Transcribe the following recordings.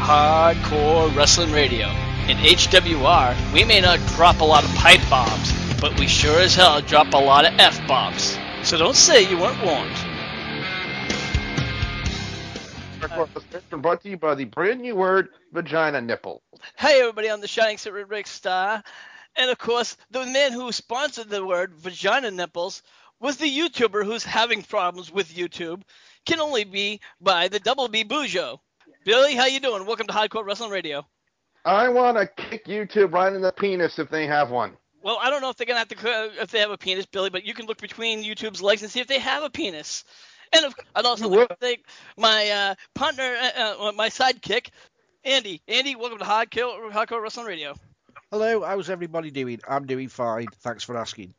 Hardcore Wrestling Radio. In HWR, we may not drop a lot of pipe bombs, but we sure as hell drop a lot of F-bombs. So don't say you weren't warned. Brought to you by the brand new word, vagina nipple. Hey everybody, I'm the Shining Silver Rick Star. And of course, the man who sponsored the word vagina nipples was the YouTuber who's having problems with YouTube. Can only be by the Double B Bujo. Billy, how you doing? Welcome to Hardcore Wrestling Radio. I want to kick YouTube right in the penis if they have one. Well, I don't know if they're going to have to, if they have a penis, Billy, but you can look between YouTube's legs and see if they have a penis. And I'd also like to thank my partner, my sidekick, Andy. Andy, welcome to Hardcore Wrestling Radio. Hello, how's everybody doing? I'm doing fine. Thanks for asking.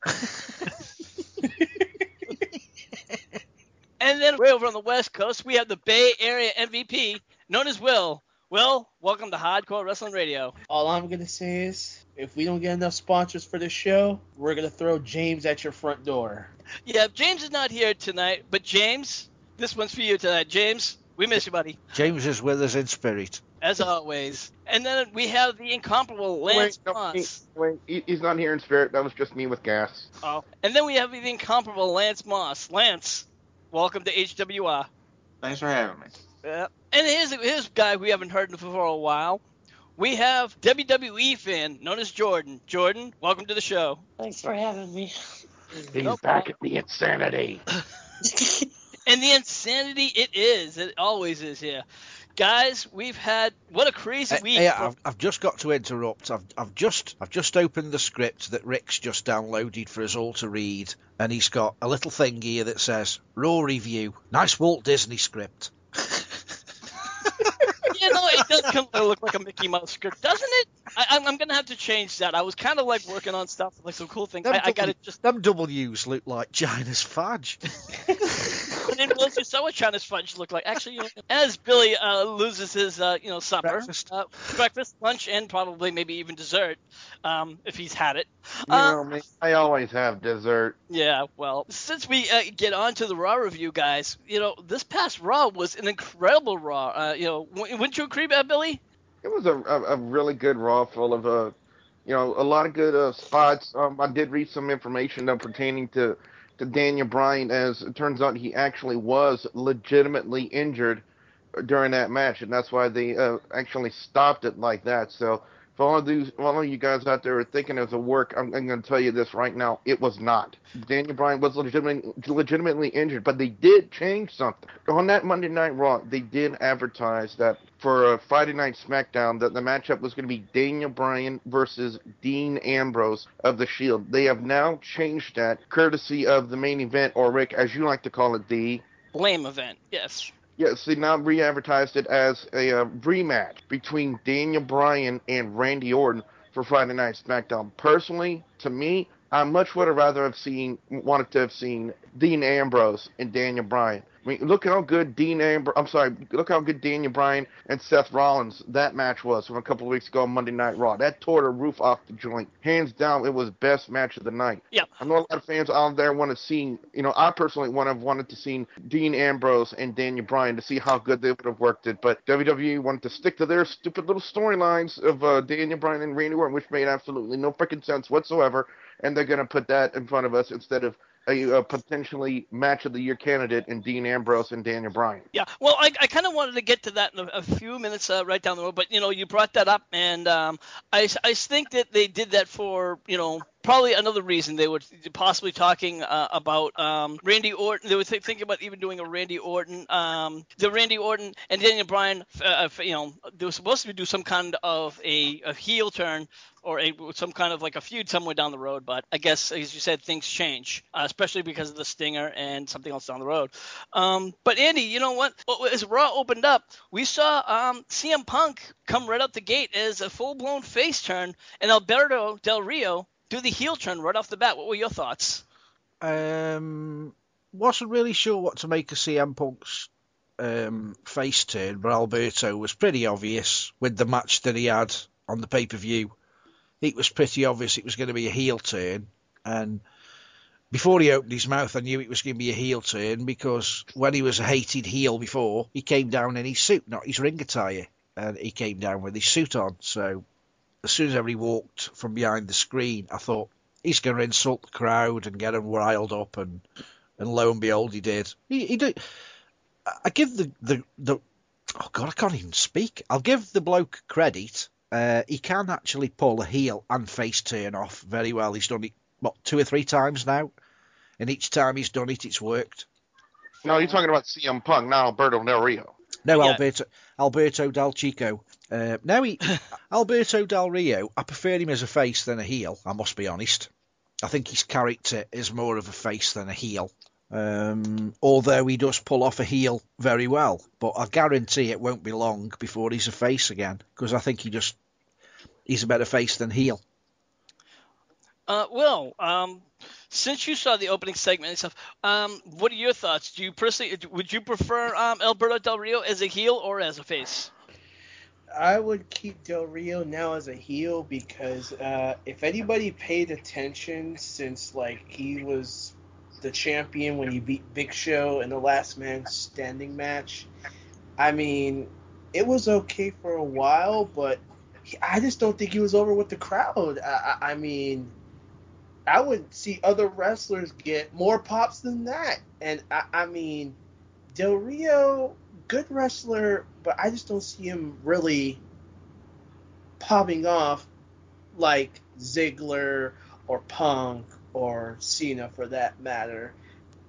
And then way over on the West Coast, we have the Bay Area MVP, known as Will. Will, welcome to Hardcore Wrestling Radio. All I'm going to say is, if we don't get enough sponsors for this show, we're going to throw James at your front door. Yeah, James is not here tonight, but James, this one's for you tonight. James, we miss you, buddy. James is with us in spirit. As always. And then we have the incomparable Lance Moss. He's not here in spirit. That was just me with gas. Oh. And then we have the incomparable Lance Moss. Lance, welcome to HWR. Thanks for having me. Yeah. And here's a guy we haven't heard for a while. We have WWE fan known as Jordan. Jordan, welcome to the show. Thanks for having me. He's back at the insanity. And the insanity it is. It always is here. Guys, we've had what a crazy week. Yeah, I've just got to interrupt. I've just opened the script that Rick's just downloaded for us all to read, and he's got a little thing here that says Raw review. Nice Walt Disney script. You know, it does kind of look like a Mickey Mouse script, doesn't it? I'm going to have to change that. I was kind of like working on stuff, like some cool things. I got to just... Them W's look like China's fudge. And then what does China's fudge look like? Actually, as Billy loses his, supper, breakfast, lunch, and probably maybe even dessert, if he's had it. Me, I always have dessert. Yeah, well, since we get on to the Raw review, guys, this past Raw was an incredible Raw. Wouldn't you agree, Billy? It was a really good Raw, full of a lot of good spots. I did read some information pertaining to Daniel Bryan, as it turns out he actually was legitimately injured during that match, and that's why they actually stopped it like that. So for all of you guys out there thinking it was a work, I'm going to tell you this right now, it was not. Daniel Bryan was legitimately injured, but they did change something. On that Monday Night Raw, they did advertise that for Friday Night SmackDown, that the matchup was going to be Daniel Bryan versus Dean Ambrose of The Shield. They have now changed that, courtesy of the main event, or Rick, as you like to call it, the lame event, yes. Yes, they now re-advertised it as a rematch between Daniel Bryan and Randy Orton for Friday Night SmackDown. Personally, to me, I much would have rather wanted to have seen Dean Ambrose and Daniel Bryan. I mean, look how good look how good Daniel Bryan and Seth Rollins, that match was from a couple of weeks ago on Monday Night Raw. That tore the roof off the joint. Hands down, it was best match of the night. Yeah. I know a lot of fans out there want to see, I personally wanted to see Dean Ambrose and Daniel Bryan to see how good they would have worked it, but WWE wanted to stick to their stupid little storylines of Daniel Bryan and Randy Orton, which made absolutely no freaking sense whatsoever, and they're going to put that in front of us instead of a potentially match of the year candidate in Dean Ambrose and Daniel Bryan. Yeah, well, I kind of wanted to get to that in a few minutes right down the road, but you brought that up, and I think that they did that for probably another reason. They were possibly talking about Randy Orton. They were thinking about even doing a Randy Orton, the Randy Orton and Daniel Bryan. They were supposed to do some kind of a heel turn or some kind of like a feud somewhere down the road. But I guess, as you said, things change, especially because of the Stinger and something else down the road. But Andy, you know what? As Raw opened up, we saw CM Punk come right out the gate as a full-blown face turn, and Alberto Del Rio do the heel turn right off the bat. What were your thoughts? Wasn't really sure what to make of CM Punk's face turn, but Alberto was pretty obvious with the match that he had on the pay-per-view. It was pretty obvious it was going to be a heel turn, and before he opened his mouth I knew it was going to be a heel turn, because when he was a hated heel before, he came down in his suit, not his ring attire. and he came down with his suit on. So as soon as everybody walked from behind the screen, I thought, he's going to insult the crowd and get them riled up, and lo and behold, he did. He did. I give the oh God, I can't even speak. I'll give the bloke credit. He can actually pull a heel and face turn off very well. He's done it, 2 or 3 times now, and each time he's done it, it's worked. No, you're talking about CM Punk, not Alberto Del Rio. No, Yeah. Alberto Del Chico. Alberto Del Rio, I prefer him as a face than a heel, I must be honest. I think his character is more of a face than a heel. Although he does pull off a heel very well. But I guarantee it won't be long before he's a face again, because I think he's a better face than heel. Since you saw the opening segment and stuff, what are your thoughts? Would you prefer Alberto Del Rio as a heel or as a face? I would keep Del Rio now as a heel because if anybody paid attention since he was the champion when he beat Big Show in the Last Man Standing match, I mean, it was okay for a while, but I just don't think he was over with the crowd. I mean, I would see other wrestlers get more pops than that. And I mean, Del Rio, good wrestler, but I just don't see him really popping off like Ziggler or Punk or Cena for that matter.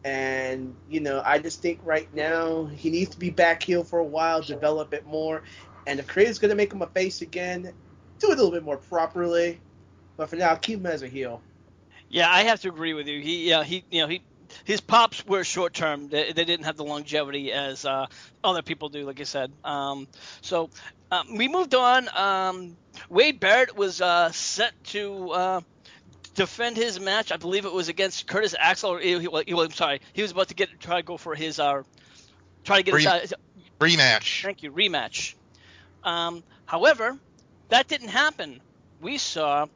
And, I just think right now he needs to be back heel for a while, develop it more. And the creator's going to make him a face again, do it a little bit more properly. But for now, keep him as a heel. Yeah, I have to agree with you. His pops were short term. They didn't have the longevity as other people do, like I said. So we moved on. Wade Barrett was set to defend his match. I believe it was against Curtis Axel. I'm sorry, he was about to try to go for his rematch. Thank you, rematch. However, that didn't happen. We saw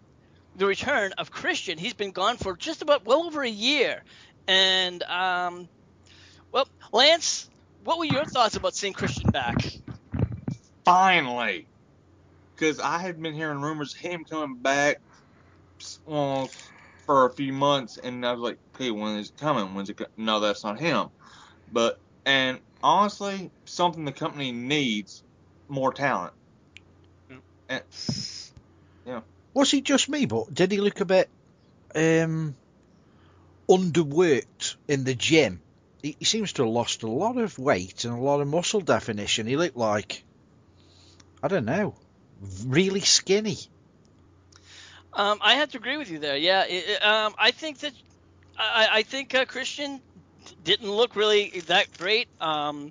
the return of Christian. He's been gone for just about well over a year. And, Lance, what were your thoughts about seeing Christian back? Finally. Because I had been hearing rumors of him coming back for a few months, and I was like, okay, when is it coming? When's it coming? No, that's not him. And honestly, something the company needs, more talent. And, yeah. Was he just me, but did he look a bit underworked in the gym? He seems to have lost a lot of weight and a lot of muscle definition. He looked like, I don't know, really skinny. I have to agree with you there. Yeah, I think that I think Christian didn't look really that great. Hey,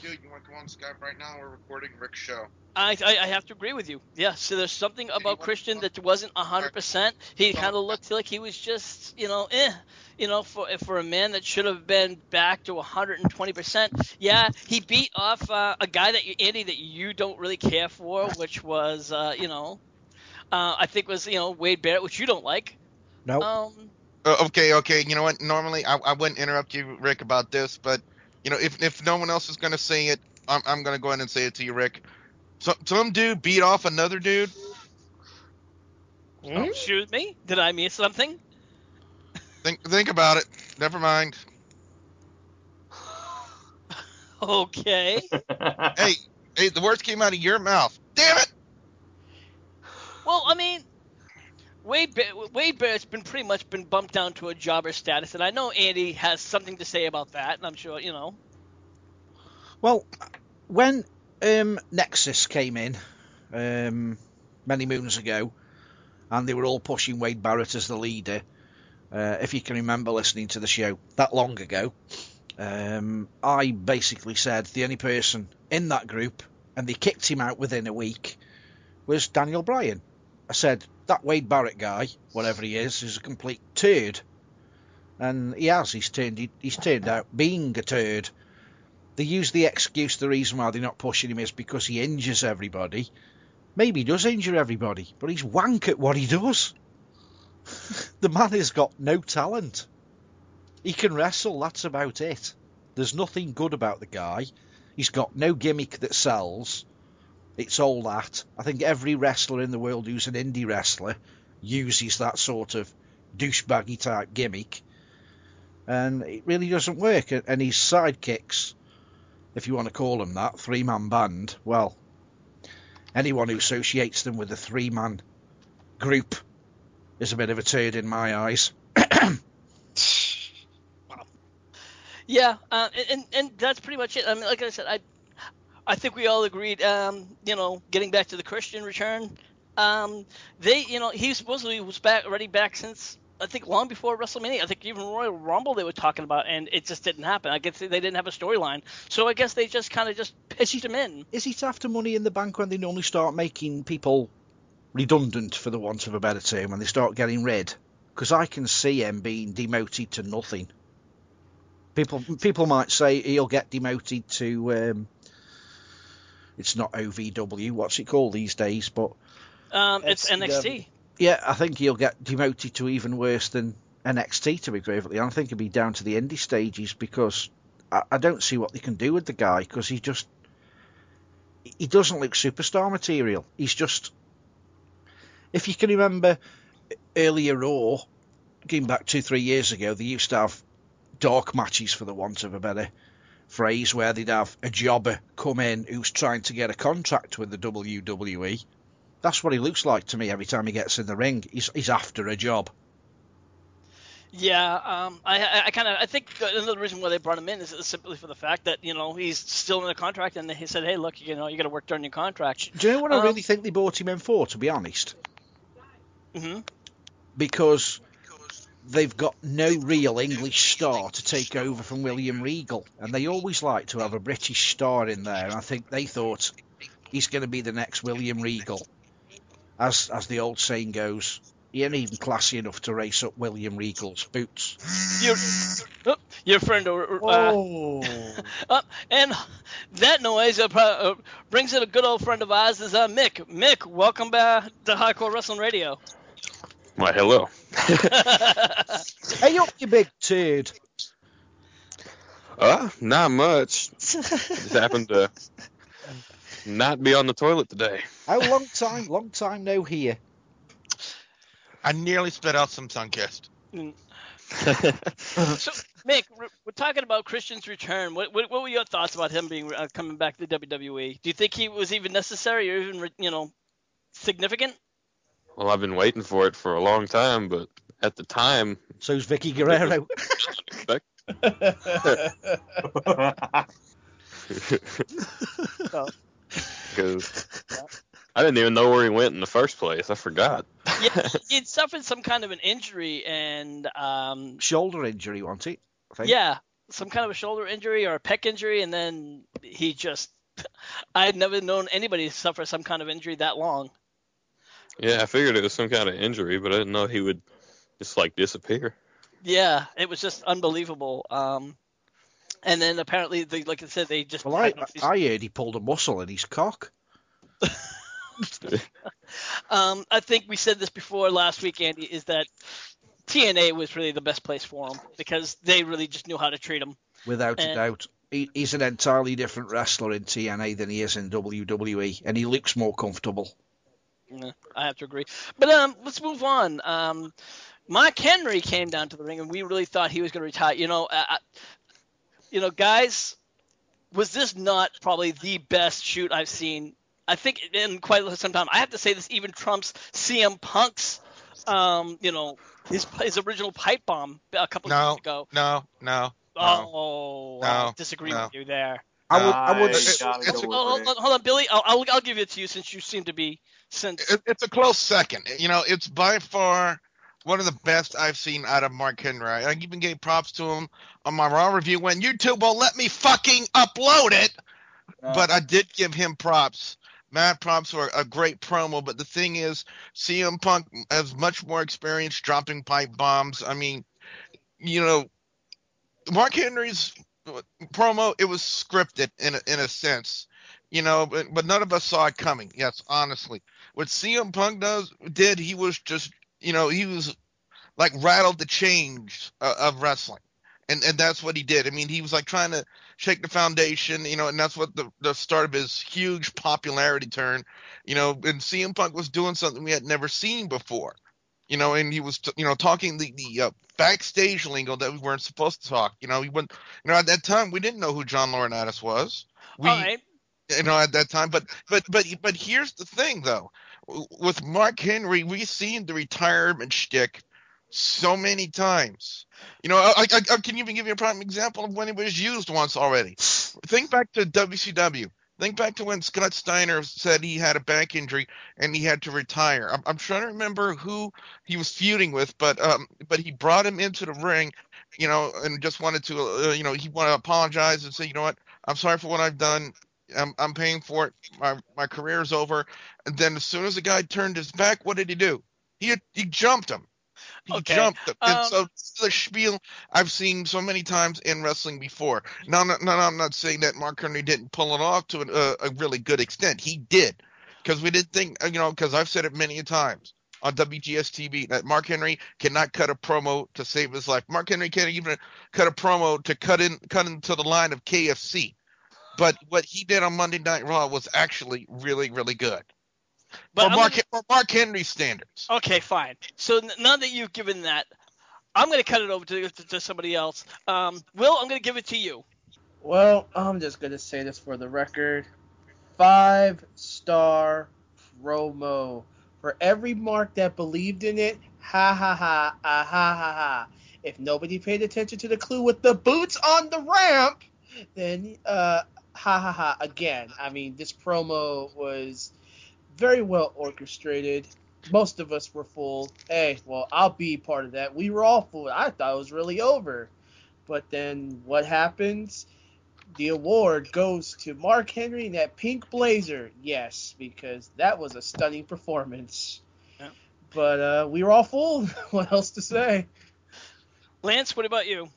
dude, you want to come on Skype right now? We're recording Rick's show. I have to agree with you. Yeah, so there's something about Christian that wasn't 100%. He kind of looked like he was just, for a man that should have been back to 120%. Yeah, he beat off a guy Andy, that you don't really care for, which was, I think was, Wade Barrett, which you don't like. No. Okay. You know what? Normally, I wouldn't interrupt you, Rick, about this, but, if no one else is going to say it, I'm going to go ahead and say it to you, Rick. Some dude beat off another dude. Oh, excuse me? Did I miss something? Think about it. Never mind. Okay. Hey, the words came out of your mouth. Damn it! Well, I mean, Wade Barrett's pretty much been bumped down to a jobber status, and I know Andy has something to say about that, and I'm sure, Well, when Nexus came in many moons ago, and they were all pushing Wade Barrett as the leader, if you can remember listening to the show that long ago, I basically said the only person in that group, and they kicked him out within a week, was Daniel Bryan. I said, that Wade Barrett guy, whatever he is a complete turd. And he's turned out being a turd. They use the excuse, the reason why they're not pushing him is because he injures everybody. Maybe he does injure everybody, but he's wank at what he does. The man has got no talent. He can wrestle, that's about it. There's nothing good about the guy. He's got no gimmick that sells. It's all that. I think every wrestler in the world who's an indie wrestler uses that sort of douchebaggy type gimmick, and it really doesn't work. And his sidekicks, if you want to call them that, three-man band, well, anyone who associates them with a three-man group is a bit of a turd in my eyes. Yeah, and that's pretty much it. I mean, like I said, I think we all agreed. Getting back to the Christian return, he supposedly was already back since, I think, long before WrestleMania. I think even Royal Rumble they were talking about, and it just didn't happen. I guess they didn't have a storyline, so I guess they just kind of just pitched him in. Is it after Money in the Bank when they normally start making people redundant, for the want of a better term, when they start getting rid? Because I can see him being demoted to nothing. People might say he'll get demoted to it's not OVW, what's it called these days, but it's NXT. Yeah, I think he'll get demoted to even worse than NXT, to be perfectly honest. I think he'll be down to the indie stages, because I don't see what they can do with the guy, because he doesn't look superstar material. He's just, if you can remember earlier Raw, going back 2-3 years ago, they used to have dark matches, for the want of a better phrase, where they'd have a jobber come in who's trying to get a contract with the WWE. That's what he looks like to me every time he gets in the ring. He's after a job. Yeah, I think another reason why they brought him in is simply for the fact that he's still in a contract, and he said, hey, look, you got to work during your contract. Do you know what I really think they brought him in for, to be honest? Mm-hmm. Because they've got no real English star to take over from William Regal, and they always like to have a British star in there, and I think they thought he's going to be the next William Regal. As the old saying goes, he ain't even classy enough to race up William Regal's boots. Your friend, and that noise brings in a good old friend of ours, is Mick. Mick, welcome back to Hardcore Wrestling Radio. Why, hello. Hey up, you big turd. Not much. Just happened to not be on the toilet today. Oh, long time no hear. I nearly spit out some Sunkist. So, Mick, we're talking about Christian's return. What were your thoughts about him being coming back to WWE? Do you think he was even necessary or even significant? Well, I've been waiting for it for a long time, but at the time... So's Vicky Guerrero. Because I didn't even know where he went in the first place. I forgot. Yeah, he'd suffered some kind of an injury and... shoulder injury, wasn't it? I think. Yeah, some kind of a shoulder injury or a pec injury, and then he just... I had never known anybody suffer some kind of injury that long. Yeah, I figured it was some kind of injury, but I didn't know he would just, disappear. Yeah, it was just unbelievable. And then apparently, like I said, they just... Well, I heard he pulled a muscle in his cock. I think we said this before last week, Andy, is that TNA was really the best place for him because they really just knew how to treat him. Without a doubt. He's an entirely different wrestler in TNA than he is in WWE, and he looks more comfortable. Yeah, I have to agree. But let's move on. Mark Henry came down to the ring, and we really thought he was going to retire. Guys, was this not probably the best shoot I've seen? I think in quite some time. I have to say this even trumps CM Punk's, his original pipe bomb a couple of years ago. No. I disagree with you there. I would. Hold on, Billy. I'll give it to you since you seem to be. It's a close second. It's by far one of the best I've seen out of Mark Henry. I even gave props to him on my Raw review when YouTube won't let me fucking upload it. But I did give him props. Mad props for a great promo. But the thing is, CM Punk has much more experience dropping pipe bombs. I mean, Mark Henry's promo, it was scripted in a sense. But none of us saw it coming. Yes, honestly. What CM Punk did, he was just, he was like rattled the chains of wrestling. And that's what he did. I mean, he was like trying to shake the foundation, and that's what the start of his huge popularity turn, and CM Punk was doing something we had never seen before, and he was, talking the backstage lingo that we weren't supposed to talk. He went, at that time we didn't know who John Laurinaitis was. All right. At that time, but here's the thing though, with Mark Henry, we've seen the retirement shtick so many times. I can even give you a prime example of when it was used once already. Think back to WCW. Think back to when Scott Steiner said he had a back injury and he had to retire. I'm trying to remember who he was feuding with, but he brought him into the ring, and just wanted to, he wanted to apologize and say, you know what, I'm sorry for what I've done. I'm paying for it. My career is over. And then as soon as the guy turned his back, what did he do? He jumped him. He jumped him. And so this is a spiel I've seen so many times in wrestling before. Now, I'm not saying that Mark Henry didn't pull it off to a really good extent. He did. Because we didn't think, because I've said it many times on WGS TV that Mark Henry cannot cut a promo to save his life. Mark Henry can't even cut a promo to cut into the line of KFC. But what he did on Monday Night Raw was actually really, really good. But for Mark Henry standards. Okay, fine. So now that you've given that, I'm going to cut it over to somebody else. Will, I'm going to give it to you. Well, I'm just going to say this for the record. 5-star promo. For every mark that believed in it, ha ha ha, ha ha ha. If nobody paid attention to the clue with the boots on the ramp, then ha ha ha again. I mean, this promo was very well orchestrated. Most of us were fooled. Hey, well, I'll be part of that. We were all fooled. I thought it was really over. But then what happens? The award goes to Mark Henry in that pink blazer. Yes, because that was a stunning performance. Yeah. But we were all fooled. What else to say? Lance, what about you?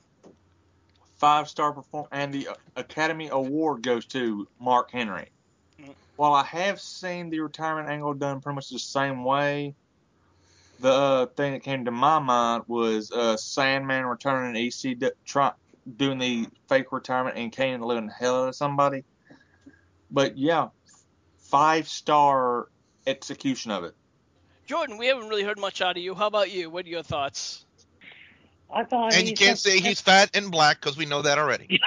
5-star performance, and the Academy Award goes to Mark Henry. While I have seen the retirement angle done pretty much the same way, the thing that came to my mind was Sandman returning to EC, doing the fake retirement and Kane living hell out of somebody. But yeah, 5-star execution of it. Jordan, we haven't really heard much out of you. How about you? What are your thoughts? I thought. And you can't say he's fat and black because we know that already.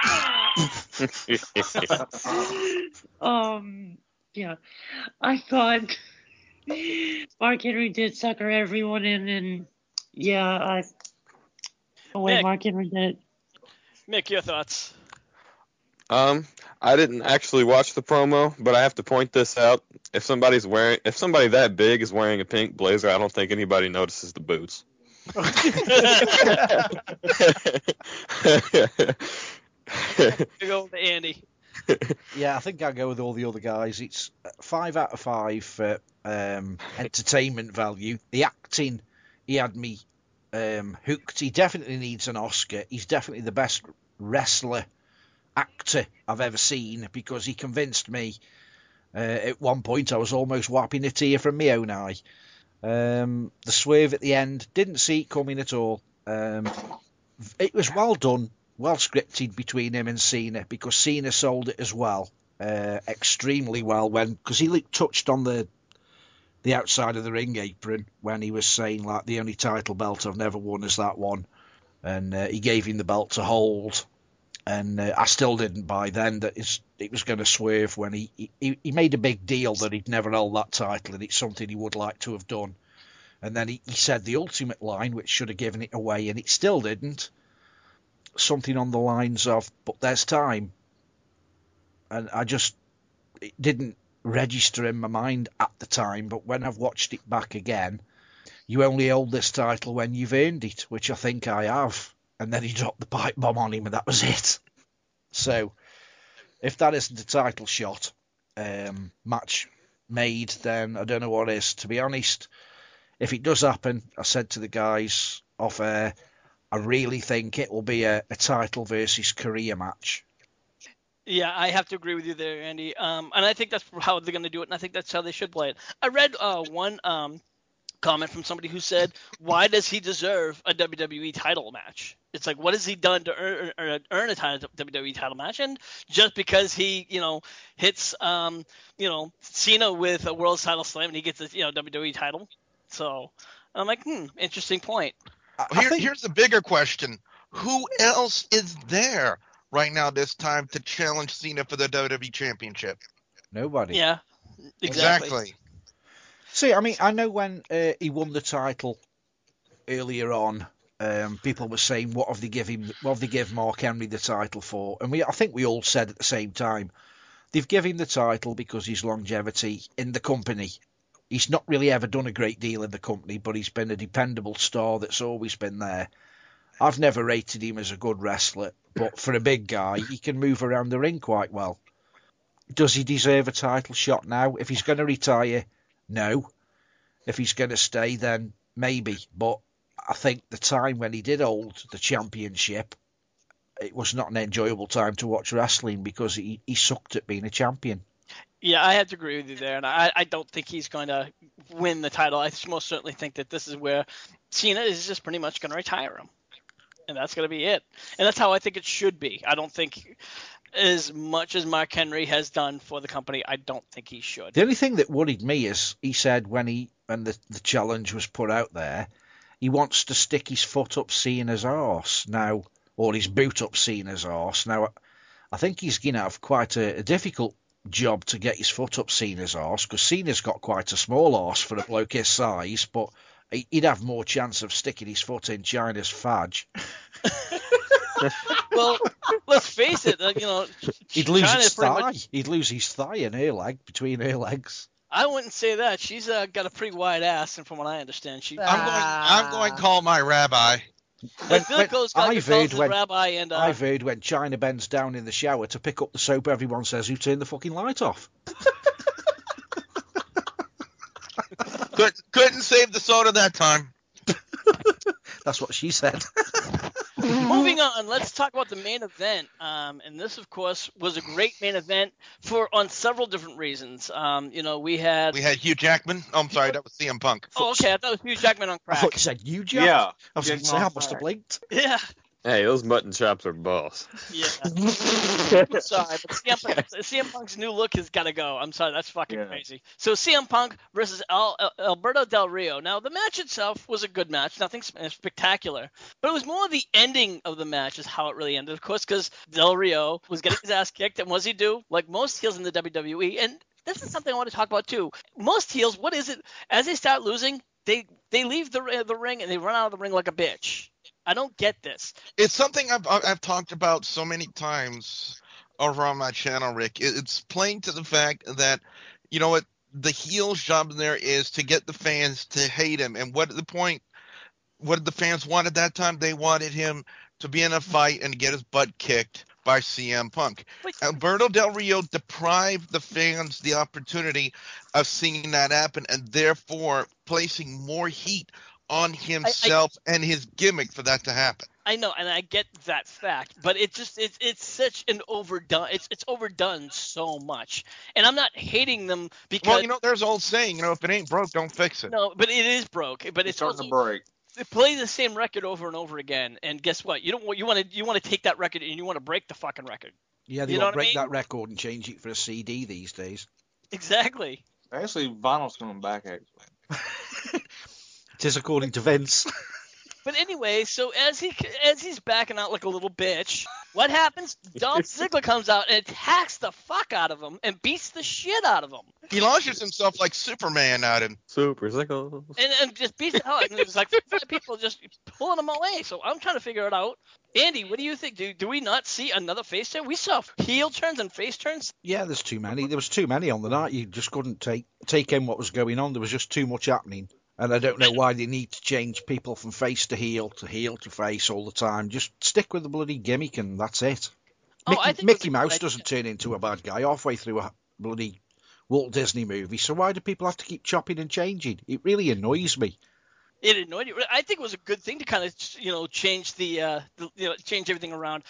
Yeah, I thought Mark Henry did sucker everyone in, and yeah, the way Mark Henry did it. Mick, your thoughts? I didn't actually watch the promo, but I have to point this out. If somebody that big is wearing a pink blazer, I don't think anybody notices the boots. Go with Andy. Yeah, I think I'll go with all the other guys. It's 5 out of 5 for entertainment value. The acting, he had me hooked. He definitely needs an Oscar. He's definitely the best wrestler actor I've ever seen because he convinced me. At one point, I was almost wiping a tear from my own eye. The swerve at the end, didn't see it coming at all. It was well done. Well scripted between him and Cena because Cena sold it as well, extremely well because he touched on the outside of the ring apron when he was saying like the only title belt I've never won is that one, and he gave him the belt to hold, and I still didn't buy then that it was going to swerve when he made a big deal that he'd never held that title and it's something he would like to have done, and then he said the ultimate line which should have given it away and it still didn't. Something on the lines of, but there's time. And it didn't register in my mind at the time, but when I've watched it back again, you only hold this title when you've earned it, which I think I have. And then he dropped the pipe bomb on him and that was it. So, if that isn't a title shot, match made, then I don't know what is. To be honest, if it does happen, I said to the guys off air, I really think it will be a title versus career match. Yeah, I have to agree with you there, Andy. And I think that's how they're going to do it, and I think that's how they should play it. I read one comment from somebody who said, why does he deserve a WWE title match? It's like, what has he done to earn a WWE title match? And just because he, hits, Cena with a world title slam and he gets a, WWE title. So I'm like, interesting point. Here's the bigger question. Who else is there right now this time to challenge Cena for the WWE Championship? Nobody. Yeah, exactly. See, I mean, I know when he won the title earlier on, people were saying, what have they give Mark Henry the title for? And I think we all said at the same time, they've given him the title because his longevity in the company. He's not really ever done a great deal in the company, but he's been a dependable star that's always been there. I've never rated him as a good wrestler, but for a big guy, he can move around the ring quite well. Does he deserve a title shot now? If he's going to retire, no. If he's going to stay, then maybe. But I think the time when he did hold the championship, it was not an enjoyable time to watch wrestling because he sucked at being a champion. Yeah, I have to agree with you there, and I don't think he's going to win the title. I most certainly think that this is where Cena is just pretty much going to retire him, and that's going to be it. And that's how I think it should be. I don't think as much as Mark Henry has done for the company, I don't think he should. The only thing that worried me is he said when the challenge was put out there, he wants to stick his foot up Cena's arse now, or his boot up Cena's arse. Now, I think he's going to have quite a difficult job to get his foot up Cena's arse, because Cena's got quite a small arse for a bloke his size, but he'd have more chance of sticking his foot in China's fudge. Well, let's face it, he'd lose his thigh. He'd lose his thigh in her leg, between her legs. I wouldn't say that. She's got a pretty wide ass, and from what I understand, I'm going to call my rabbi. I've heard when China bends down in the shower to pick up the soap, everyone says, "Who turned the fucking light off?" Couldn't save the soda that time. That's what she said. Moving on, let's talk about the main event. And this, of course, was a great main event on several different reasons. We had Hugh Jackman. Oh, I'm sorry, that was CM Punk. Oh, okay, I thought it was Hugh Jackman on crack. I thought you said Hugh Jackman. Yeah. I was going to say, I must have blinked. Yeah. Hey, those mutton chops are boss. Yeah. I'm sorry, but CM Punk's new look has got to go. I'm sorry, that's fucking crazy. So CM Punk versus Alberto Del Rio. Now, the match itself was a good match, nothing spectacular, but it was more the ending of the match is how it really ended, of course, because Del Rio was getting his ass kicked, and what does he do? Like most heels in the WWE, and this is something I want to talk about too. Most heels, what is it? As they start losing, they leave the ring and they run out of the ring like a bitch. I don't get this. It's something I've talked about so many times over on my channel, Rick. It's playing to the fact that, you know what, the heel's job there is to get the fans to hate him. And what did the fans want at that time? They wanted him to be in a fight and get his butt kicked by CM Punk. Alberto Del Rio deprived the fans the opportunity of seeing that happen, and therefore placing more heat on himself and his gimmick for that to happen. I know, and I get that fact, but it's such an overdone. It's overdone so much, and I'm not hating them because there's an old saying, if it ain't broke, don't fix it. No, but it is broke. But it's starting also to break. They play the same record over and over again, and guess what? You want to take that record and you want to break the fucking record. Yeah, they want to break that record and change it for a CD these days. Exactly. Actually, vinyl's coming back. Actually. It is according to Vince. But anyway, so as he's backing out like a little bitch, what happens? Dolph Ziggler comes out and attacks the fuck out of him and beats the shit out of him. He launches himself like Superman at him. Super Ziggler. And just beats the hell out of him. There's like 5 people just pulling him away. So I'm trying to figure it out. Andy, what do you think? Do we not see another face turn? We saw heel turns and face turns. Yeah, there's too many. There was too many on the night. You just couldn't take in what was going on. There was just too much happening. And I don't know why they need to change people from face to heel to face all the time. Just stick with the bloody gimmick and that's it. Mickey Mouse doesn't turn into a bad guy halfway through a bloody Walt Disney movie. So why do people have to keep chopping and changing? It really annoys me. It annoyed you. I think it was a good thing to kind of, change change everything around.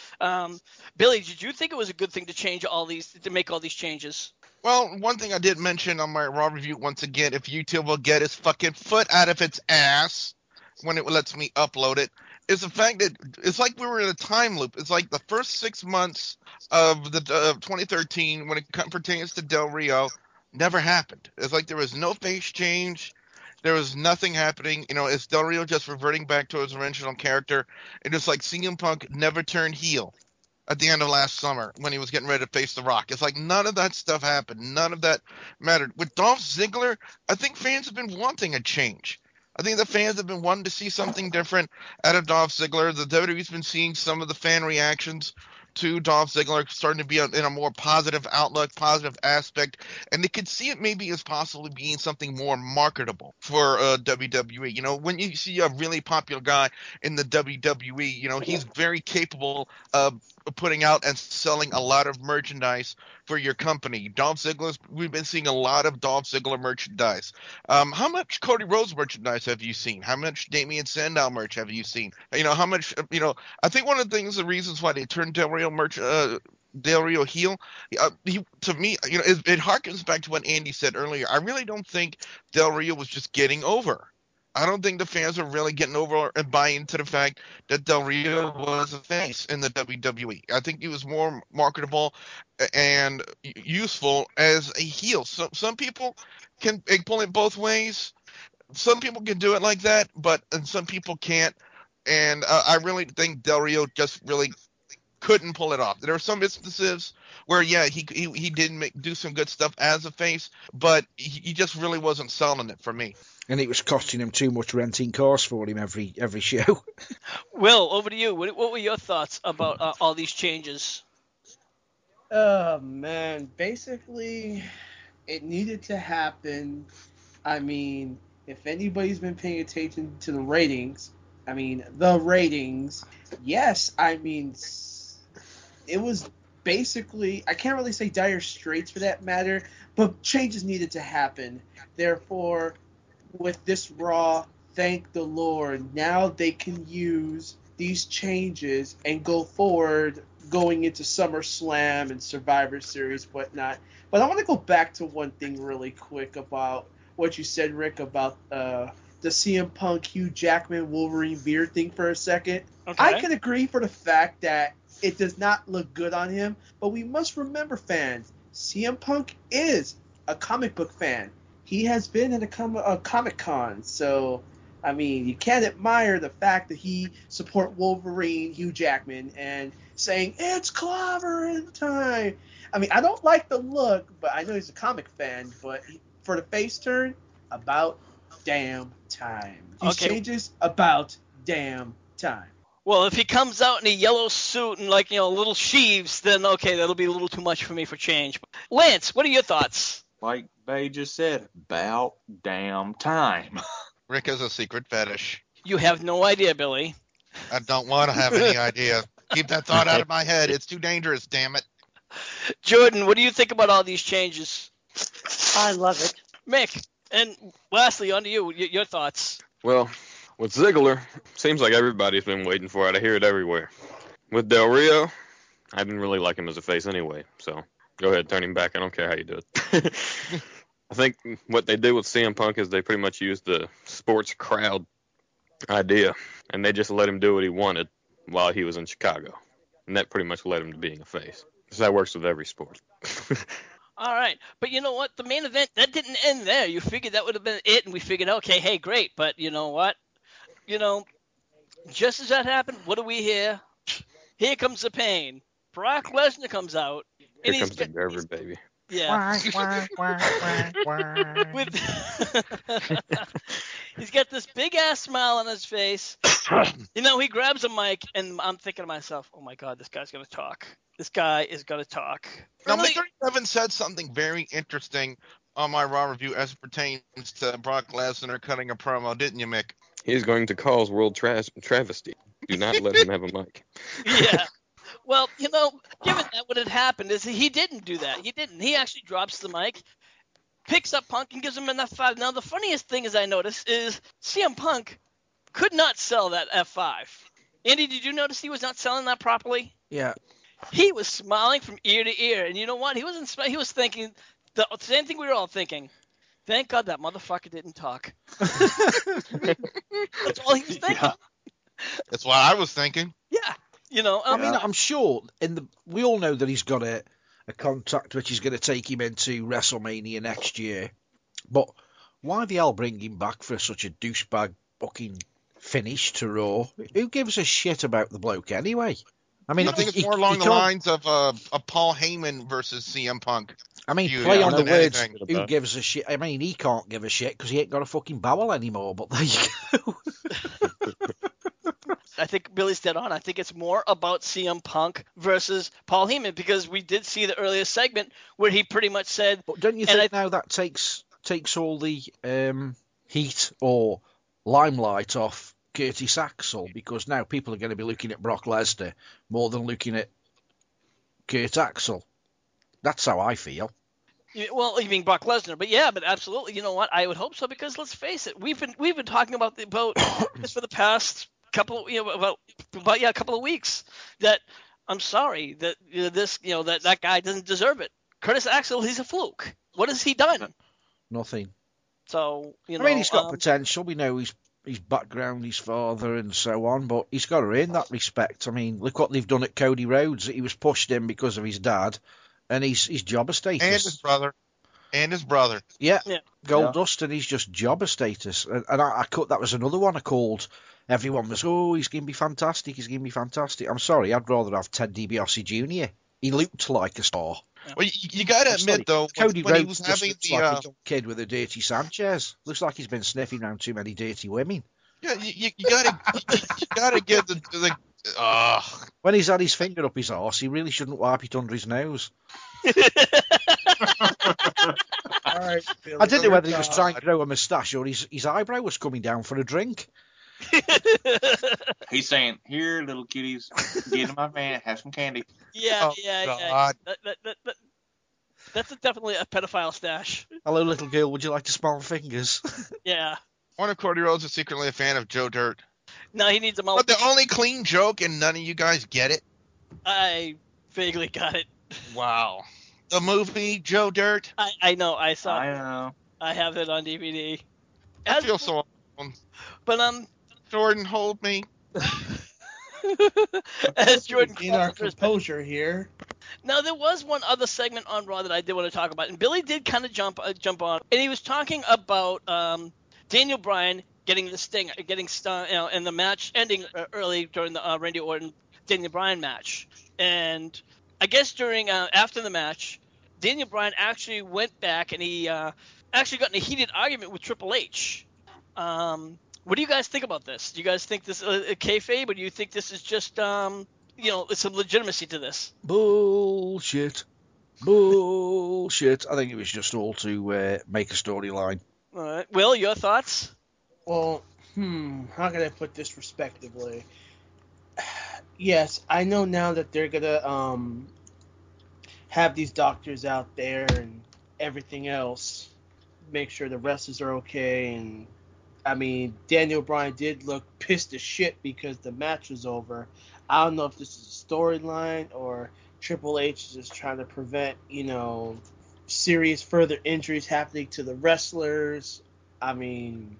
Billy, did you think it was a good thing to change to make all these changes? Well, one thing I did mention on my Raw review, once again, if YouTube will get its fucking foot out of its ass when it lets me upload it, is the fact that it's like we were in a time loop. It's like the first 6 months of the 2013, when it pertains to Del Rio, never happened. It's like there was no face change. There was nothing happening. It's Del Rio just reverting back to his original character. And it's like CM Punk never turned heel at the end of last summer when he was getting ready to face The Rock. It's like none of that stuff happened. None of that mattered. With Dolph Ziggler, I think fans have been wanting a change. I think the fans have been wanting to see something different out of Dolph Ziggler. The WWE's been seeing some of the fan reactions to Dolph Ziggler starting to be in a more positive outlook, positive aspect, and they could see it maybe as possibly being something more marketable for WWE. When you see a really popular guy in the WWE, he's very capable of putting out and selling a lot of merchandise for your company. We've been seeing a lot of Dolph Ziggler merchandise. How much Cody Rhodes merchandise have you seen? How much Damian Sandow merch have you seen? How much, I think one of the reasons why they turned Del Rio heel, to me, it harkens back to what Andy said earlier. I really don't think Del Rio was just getting over. I don't think the fans are really getting over and buying into the fact that Del Rio was a face in the WWE. I think he was more marketable and useful as a heel. Some people can pull it both ways. Some people can do it like that, and some people can't. And I really think Del Rio just really couldn't pull it off. There are some instances where, yeah, he did do some good stuff as a face, but he just really wasn't selling it for me. And it was costing him too much renting cars for him every show. Will, over to you. What were your thoughts about all these changes? Oh, man. Basically, it needed to happen. I mean, if anybody's been paying attention to the ratings, yes, it was basically, I can't really say dire straits for that matter, but changes needed to happen. Therefore, with this Raw, thank the Lord, now they can use these changes and go forward going into SummerSlam and Survivor Series, whatnot. But I want to go back to one thing really quick about what you said, Rick, about the CM Punk, Hugh Jackman, Wolverine beard thing for a second. Okay. I can agree for the fact that it does not look good on him, but we must remember, fans, CM Punk is a comic book fan. He has been at a Comic-Con, so, you can't admire the fact that he support Wolverine, Hugh Jackman, and saying, it's clobbering time. I don't like the look, but I know he's a comic fan, but for the face turn, about damn time. These changes, about damn time. Well, if he comes out in a yellow suit and little sheaves, then okay, that'll be a little too much for me for change. Lance, what are your thoughts? Like Bay just said, about damn time. Rick has a secret fetish. You have no idea, Billy. I don't want to have any idea. Keep that thought out of my head. It's too dangerous, damn it. Jordan, what do you think about all these changes? I love it. Mick, and lastly, on to you, your thoughts. Well, with Ziggler, seems like everybody's been waiting for it. I hear it everywhere. With Del Rio, I didn't really like him as a face anyway, so go ahead, turn him back. I don't care how you do it. I think what they did with CM Punk is they pretty much used the sports crowd idea, and they just let him do what he wanted while he was in Chicago, and that pretty much led him to being a face. So that works with every sport. All right, but you know what? The main event, that didn't end there. You figured that would have been it, and we figured, okay, hey, great, but you know what? Just as that happened, what do we hear? Here comes the pain. Brock Lesnar comes out. Here comes the Gerber baby. Yeah. He's got this big ass smile on his face. He grabs a mic, and I'm thinking to myself, oh my God, this guy's gonna talk. This guy is gonna talk. Now, Mr. Evans said something very interesting on my Raw review as it pertains to Brock Lesnar cutting a promo, didn't you, Mick? He's going to cause world travesty. Do not let him have a mic. Yeah. Well, given that what had happened is he didn't do that. He didn't. He actually drops the mic, picks up Punk, and gives him an F5. Now, the funniest thing, as I noticed, is CM Punk could not sell that F5. Andy, did you notice he was not selling that properly? Yeah. He was smiling from ear to ear, and you know what? He was thinking, The same thing we were all thinking. Thank God that motherfucker didn't talk. That's all he was thinking. Yeah. That's what I was thinking. Yeah. You know, I mean, I'm sure we all know that he's got a contract which is going to take him into WrestleMania next year. But why the hell bring him back for such a douchebag fucking finish to Raw? Who gives a shit about the bloke anyway? I mean, I think it's more along the lines of a Paul Heyman versus CM Punk. I mean, feud play on the than words, anything. who gives a shit? I mean, he can't give a shit because he ain't got a fucking bowel anymore, but there you go. I think Billy's dead on. I think it's more about CM Punk versus Paul Heyman because we did see the earlier segment where he pretty much said. But don't you think now that takes all the heat or limelight off Curtis Axel, because now people are going to be looking at Brock Lesnar more than looking at Kurt Axel. That's how I feel. Well, you mean Brock Lesnar, but yeah, but absolutely. You know what? I would hope so because let's face it, we've been talking about this for the past couple, a couple of weeks. That I'm sorry that that guy doesn't deserve it. Curtis Axel, he's a fluke. What has he done? Nothing. So I mean, he's got potential. We know his background, his father, and so on, but he's got to earn that respect. I mean, look what they've done at Cody Rhodes. He was pushed in because of his dad, and he's jobber status. And his brother. Yeah. Gold Dust, and he's just jobber status. And I cut, that was another one I called. Everyone was, he's going to be fantastic. He's going to be fantastic. I'm sorry, I'd rather have Ted DiBiase Jr. He looked like a star. Well, you got to admit, though, Cody when Rhodes he was just having looks like a young kid with a dirty Sanchez. Looks like he's been sniffing around too many dirty women. Yeah, you gotta get the When he's had his finger up his arse, he really shouldn't wipe it under his nose. All right, Billy, I didn't know whether he was trying to grow a moustache or his eyebrow was coming down for a drink. He's saying, "Here, little kitties, get in my van, have some candy." Yeah, Oh, yeah. God. That's definitely a pedophile stash. Hello, little girl. Would you like to smell my fingers? Yeah. One of Cody Rhodes is secretly a fan of Joe Dirt. No, he needs a But the only clean joke, and none of you guys get it. I vaguely got it. Wow. The movie Joe Dirt. I know. I saw. I know. I have it on DVD. I feel so alone. But Jordan, hold me. as Jordan in our composure here. Now there was one other segment on Raw that I did want to talk about, and Billy did kind of jump on, and he was talking about Daniel Bryan getting the sting, getting stung, and the match ending early during the Randy Orton Daniel Bryan match, and I guess during after the match, Daniel Bryan actually went back and he actually got in a heated argument with Triple H. What do you guys think about this? Do you guys think this is a kayfabe, or do you think this is just, some legitimacy to this? Bullshit. I think it was just all to make a storyline. All right. Will, your thoughts? Well, how can I put this respectively? Yes, I know now that they're gonna have these doctors out there and everything else, make sure the wrestlers are okay, and I mean, Daniel Bryan did look pissed as shit because the match was over. I don't know if this is a storyline or Triple H is just trying to prevent, serious further injuries happening to the wrestlers. I mean,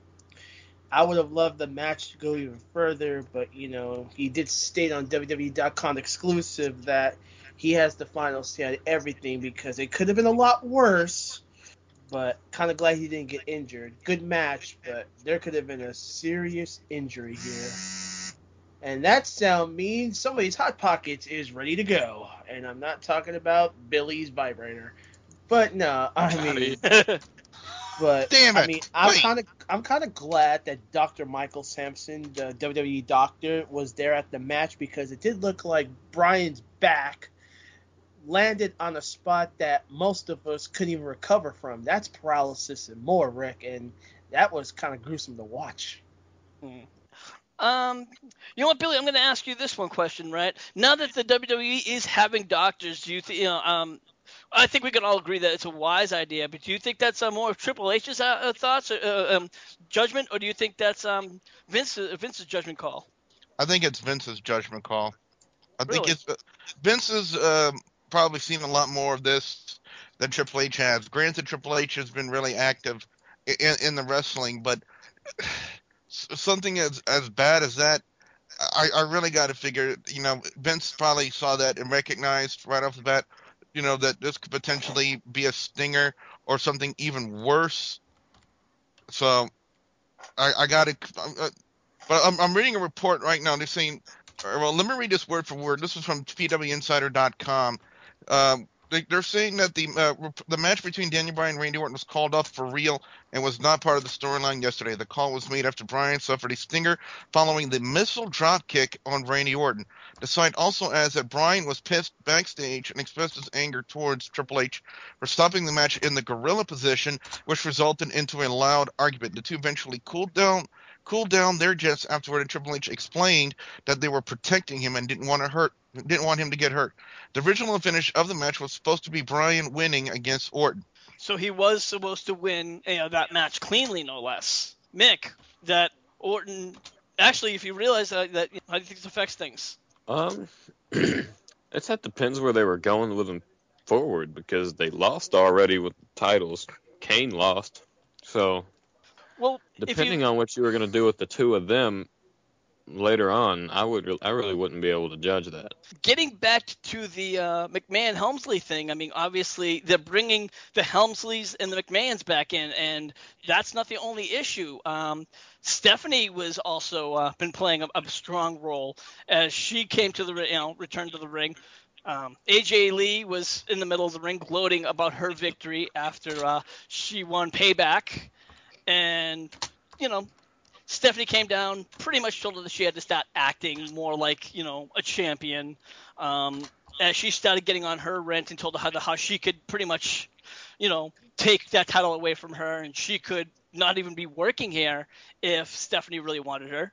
I would have loved the match to go even further, but, he did state on WWE.com exclusive that he has the final say on everything because it could have been a lot worse. But kind of glad he didn't get injured. Good match, but there could have been a serious injury here. And that sound means somebody's Hot Pockets is ready to go. And I'm not talking about Billy's vibrator. But no, I mean, but Damn it. I mean, I'm kind of glad that Dr. Michael Sampson, the WWE doctor, was there at the match because it did look like Bryan's back landed on a spot that most of us couldn't even recover from. That's paralysis and more, Rick, and that was kind of gruesome to watch. You know what, Billy? I'm going to ask you this one question, right? Now that the WWE is having doctors, do you think? I think we can all agree that it's a wise idea. But do you think that's more of Triple H's thoughts, judgment, or do you think that's Vince's judgment call? I think it's Vince's judgment call. I think Really? it's Vince's probably seen a lot more of this than Triple H has. Granted, Triple H has been really active in the wrestling, but something as bad as that, I really got to figure, Vince probably saw that and recognized right off the bat, that this could potentially be a stinger or something even worse. So I got to, but I'm reading a report right now. They're saying, well, let me read this word for word. This is from PWInsider.com. They're saying that the match between Daniel Bryan and Randy Orton was called off for real and was not part of the storyline yesterday. The call was made after Bryan suffered a stinger following the missile drop kick on Randy Orton. The site also adds that Bryan was pissed backstage and expressed his anger towards Triple H for stopping the match in the gorilla position, which resulted into a loud argument. The two eventually cooled down their jets afterward, and Triple H explained that they were protecting him and didn't want him to get hurt. The original finish of the match was supposed to be Bryan winning against Orton. So he was supposed to win that match cleanly, no less. Mick, that Orton, actually, if you realize that, how do you think this affects things? That depends where they were going with him forward, because they lost already with the titles. Kane lost. So, well, depending on what you were going to do with the two of them later on, I really wouldn't be able to judge that. Getting back to the McMahon-Helmsley thing, I mean, obviously they're bringing the Helmsleys and the McMahons back in, and that's not the only issue. Stephanie was also been playing a strong role as she came to the returned to the ring. AJ Lee was in the middle of the ring gloating about her victory after she won Payback, and Stephanie came down, pretty much told her that she had to start acting more like, a champion. As she started getting on her rant and told her how she could pretty much, take that title away from her, and she could not even be working here if Stephanie really wanted her.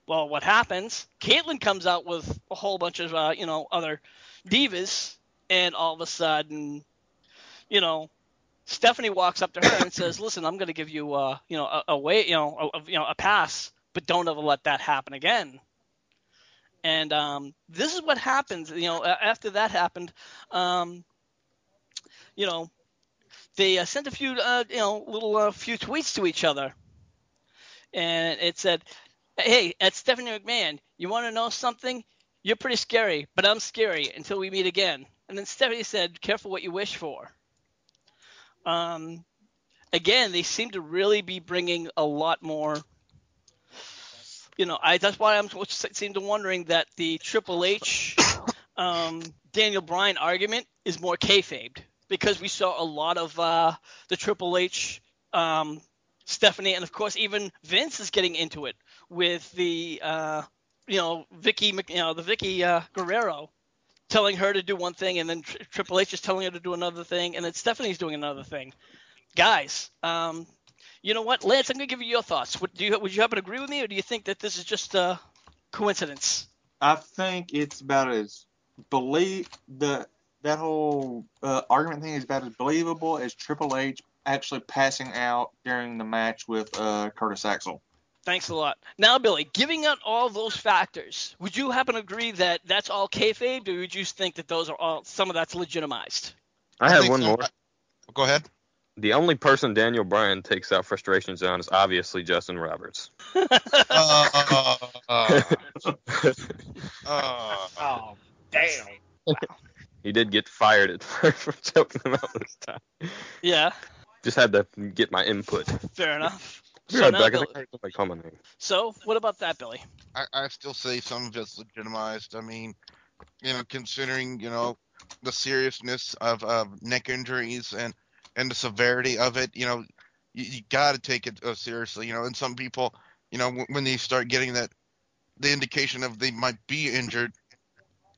Well, what happens? Caitlyn comes out with a whole bunch of, other divas, and all of a sudden, Stephanie walks up to her and says, "Listen, I'm going to give you, a pass, but don't ever let that happen again." And this is what happens. After that happened, they sent a few, few tweets to each other, and it said, "Hey, at Stephanie McMahon, you want to know something? You're pretty scary, but I'm scary until we meet again." And then Stephanie said, "Careful what you wish for." Again, they seem to really be bringing a lot more. That's why I'm seem to wondering that the Triple H, Daniel Bryan argument is more kayfabed, because we saw a lot of the Triple H, Stephanie, and of course even Vince is getting into it with the Vicky Guerrero, telling her to do one thing, and then Triple H is telling her to do another thing, and then Stephanie's doing another thing. Guys, you know what, Lance? I'm going to give you your thoughts. Would you happen to agree with me, or do you think that this is just a coincidence? I think it's about as that whole argument thing is about as believable as Triple H actually passing out during the match with Curtis Axel. Thanks a lot. Now, Billy, giving out all those factors, would you happen to agree that that's all kayfabe, or would you think that those are some of that's legitimized? I have one more. Go ahead. The only person Daniel Bryan takes out frustrations on is obviously Justin Roberts. Oh, damn. Wow. He did get fired at first for choking him out this time. Yeah. Just had to get my input. Fair enough. So I heard somebody call my name. So, what about that, Billy? I still say some of it's legitimized. I mean, considering, the seriousness of neck injuries and the severity of it, you got to take it seriously, and some people, when they start getting the indication of they might be injured,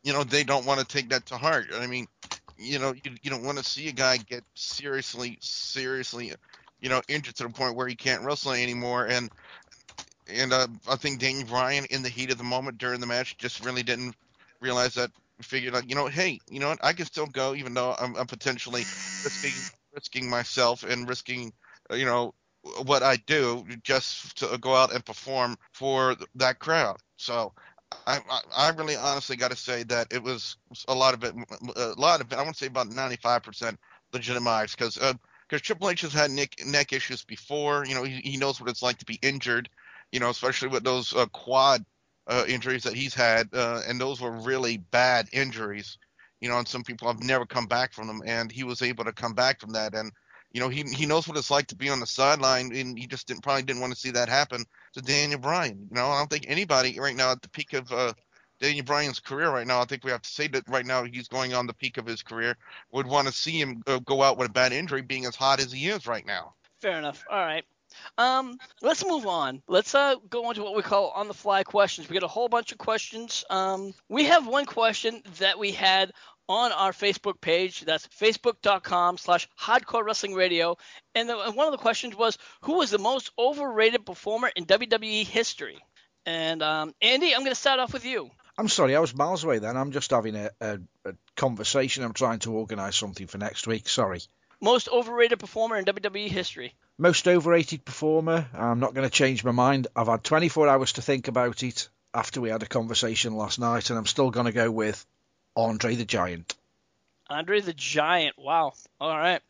they don't want to take that to heart. I mean, you don't want to see a guy get seriously, injured to the point where he can't wrestle anymore. And I think Daniel Bryan, in the heat of the moment during the match, just really didn't realize that. Figured out, hey, what, I can still go, even though I'm potentially risking myself and risking, what I do just to go out and perform for that crowd. So I really honestly got to say that it was a lot of it, I want to say about 95% legitimized, because Triple H has had neck issues before. He knows what it's like to be injured, especially with those quad injuries that he's had, and those were really bad injuries. And some people have never come back from them, and he was able to come back from that. And he knows what it's like to be on the sideline, and he just probably didn't want to see that happen to Daniel Bryan. I don't think anybody right now at the peak of Daniel Bryan's career right now, I think we have to say that right now he's going on the peak of his career, would want to see him go out with a bad injury, being as hot as he is right now. Fair enough. All right. Let's move on. Let's go on to what we call on-the-fly questions. We got a whole bunch of questions. We have one question that we had on our Facebook page. That's facebook.com/Hardcore Wrestling Radio. And one of the questions was, who was the most overrated performer in WWE history? And Andy, I'm going to start off with you. I'm sorry, I was miles away then. I'm just having a conversation. I'm trying to organise something for next week. Sorry. Most overrated performer in WWE history. Most overrated performer. I'm not going to change my mind. I've had 24 hours to think about it after we had a conversation last night, and I'm still going to go with Andre the Giant. Andre the Giant. Wow. All right.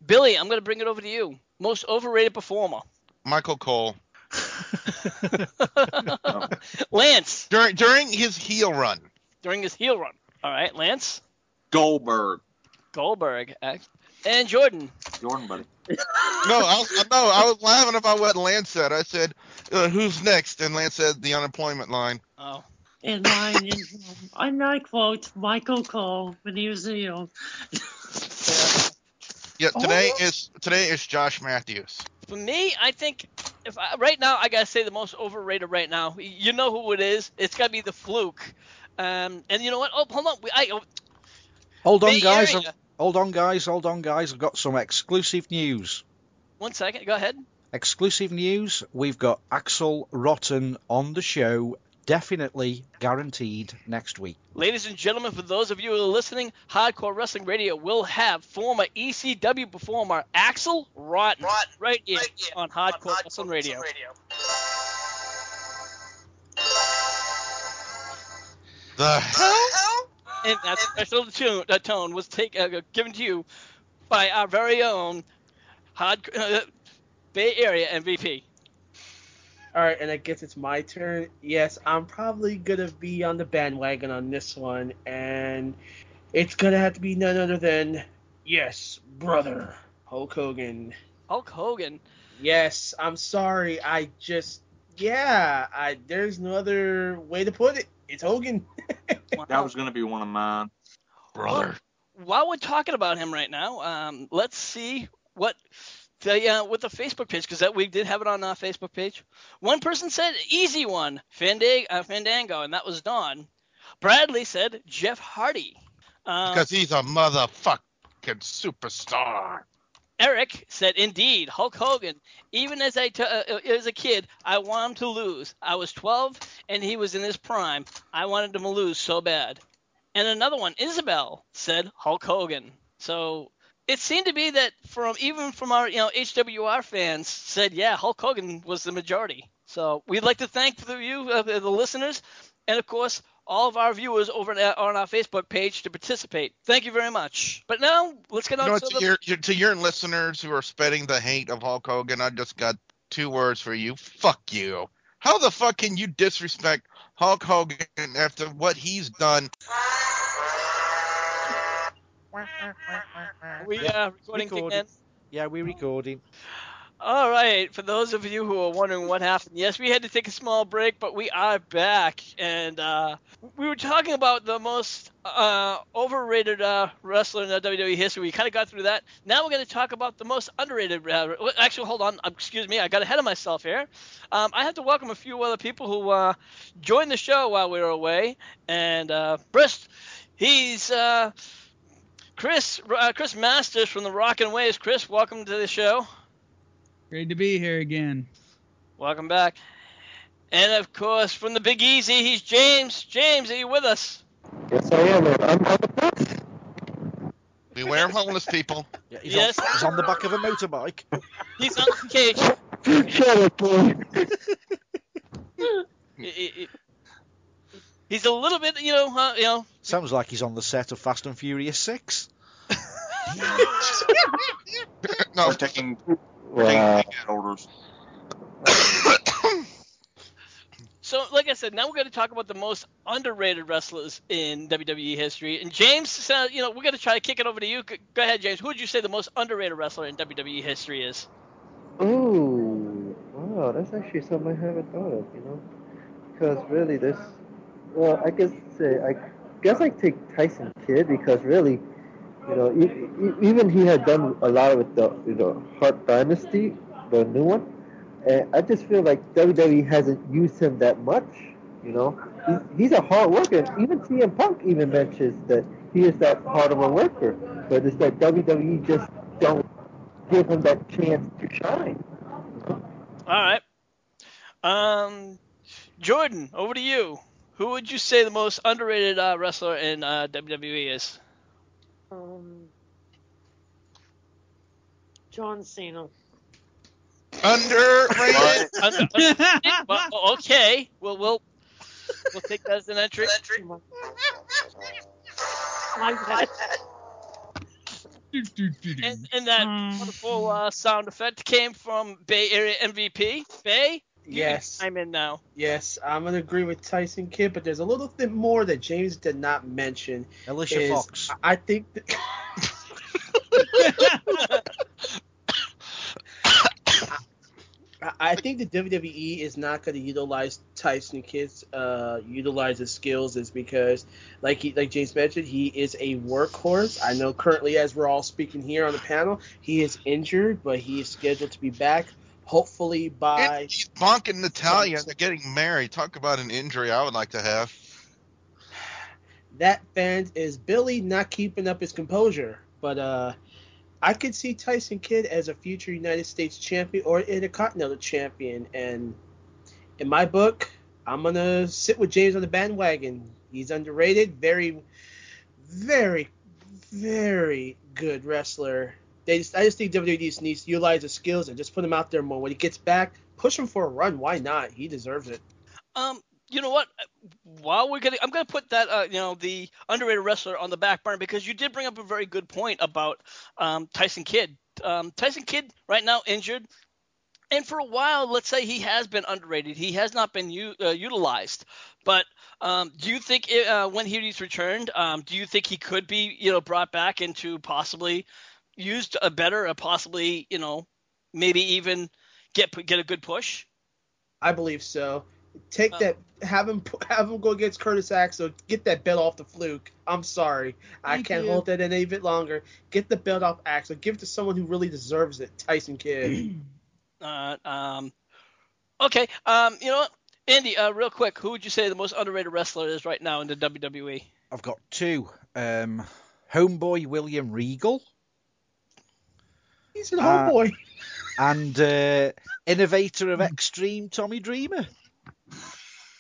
Billy, I'm going to bring it over to you. Most overrated performer. Michael Cole. Lance. During his heel run. During his heel run. All right. Lance. Goldberg. And Jordan. Jordan, buddy. No, I was laughing about what Lance said. I said, who's next? And Lance said the unemployment line. Oh. And mine is, and I quote, Michael Cole when he was heel. Yeah, today is Josh Matthews. For me, I think right now I gotta say the most overrated right now. You know who it is? It's gotta be the Fluke. And you know what? Oh, hold on. Hold on, guys. I've got some exclusive news. 1 second. Go ahead. Exclusive news. We've got Axel Rotten on the show. Definitely guaranteed next week. Ladies and gentlemen, for those of you who are listening, Hardcore Wrestling Radio will have former ECW performer Axel Rotten right here on Hardcore Wrestling Radio. The hell? And that special tone was given to you by our very own Bay Area MVP. All right, and I guess it's my turn. Yes, I'm probably going to be on the bandwagon on this one, and it's going to have to be none other than, yes, brother, Hulk Hogan. Hulk Hogan? Yes, I'm sorry. There's no other way to put it. It's Hogan. Wow. That was going to be one of mine. Brother. While we're talking about him right now, let's see what... with the Facebook page, because we did have it on our Facebook page. One person said, easy one, Fandango, and that was Don. Bradley said, Jeff Hardy. Because he's a motherfucking superstar. Eric said, indeed, Hulk Hogan. Even as a kid, I wanted him to lose. I was 12, and he was in his prime. I wanted him to lose so bad. And another one, Isabel, said Hulk Hogan. So... it seemed to be that even from our HWR fans said, yeah, Hulk Hogan was the majority. So we'd like to thank the listeners, and of course all of our viewers over on our Facebook page to participate. Thank you very much. But now let's get on to your listeners who are spreading the hate of Hulk Hogan. I just got 2 words for you. Fuck you. How the fuck can you disrespect Hulk Hogan after what he's done? Are we recording again? Yeah, we're recording. All right. For those of you who are wondering what happened, yes, we had to take a small break, but we are back. And we were talking about the most overrated wrestler in the WWE history. We kind of got through that. Now we're going to talk about the most underrated. Actually, hold on. Excuse me. I got ahead of myself here. I have to welcome a few other people who joined the show while we were away. And first, he's... Chris Masters from the Rockin' Waves. Chris, welcome to the show. Great to be here again. Welcome back. And, of course, from the Big Easy, he's James. James, are you with us? Yes, I am. I'm on the bus. Beware homeless people. Yeah, he's on the back of a motorbike. He's on vacation. Shut up, boy. He's a little bit, Sounds like he's on the set of Fast and Furious 6. No, Or taking Wow. orders. So, like I said, now we're going to talk about the most underrated wrestlers in WWE history. And James said, we're going to try to kick it over to you. Go ahead, James. Who would you say the most underrated wrestler in WWE history is? Ooh, wow, that's actually something I haven't thought of, because really I guess I take Tyson Kidd because really, even he had done a lot with the Hart Dynasty, the new one, and I just feel like WWE hasn't used him that much, he's a hard worker. Even CM Punk even mentions that he is that hard of a worker, but it's that WWE just don't give him that chance to shine. All right. Jordan, over to you. Who would you say the most underrated wrestler in WWE is? John Cena. underrated. Well, okay. We'll take that as an entry. My bad. And that wonderful sound effect came from Bay Area MVP. Bay? Yes. I'm in now. Yes, I'm going to agree with Tyson Kidd, but there's a little bit more that James did not mention. Alicia Fox. I think that... I think the WWE is not going to utilize Tyson Kidd's utilize his skills is because, like James mentioned, he is a workhorse. I know currently, as we're all speaking here on the panel, he is injured, but he is scheduled to be back. Hopefully by... He's bonking Natalia. They're getting married. Talk about an injury I would like to have. That fan is Billy not keeping up his composure. But I could see Tyson Kidd as a future United States champion or Intercontinental champion. And in my book, I'm going to sit with James on the bandwagon. He's underrated. Very, very, very good wrestler. I just think WWE needs to utilize his skills and just put him out there more. When he gets back, push him for a run. Why not? He deserves it. You know what? I'm gonna put that the underrated wrestler on the back burner because you did bring up a very good point about Tyson Kidd. Tyson Kidd right now injured, and for a while, let's say he has been underrated. He has not been utilized. But do you think when he's returned, do you think he could be brought back into possibly used a better, possibly maybe even get a good push? I believe so. Take that, have him go against Curtis Axel. Get that belt off the Fluke. I'm sorry, I can't hold that in any bit longer. Get the belt off Axel. Give it to someone who really deserves it. Tyson Kidd. Okay. You know what, Andy? Real quick, who would you say the most underrated wrestler is right now in the WWE? I've got two. Homeboy William Regal. He's an homeboy. And innovator of Extreme Tommy Dreamer.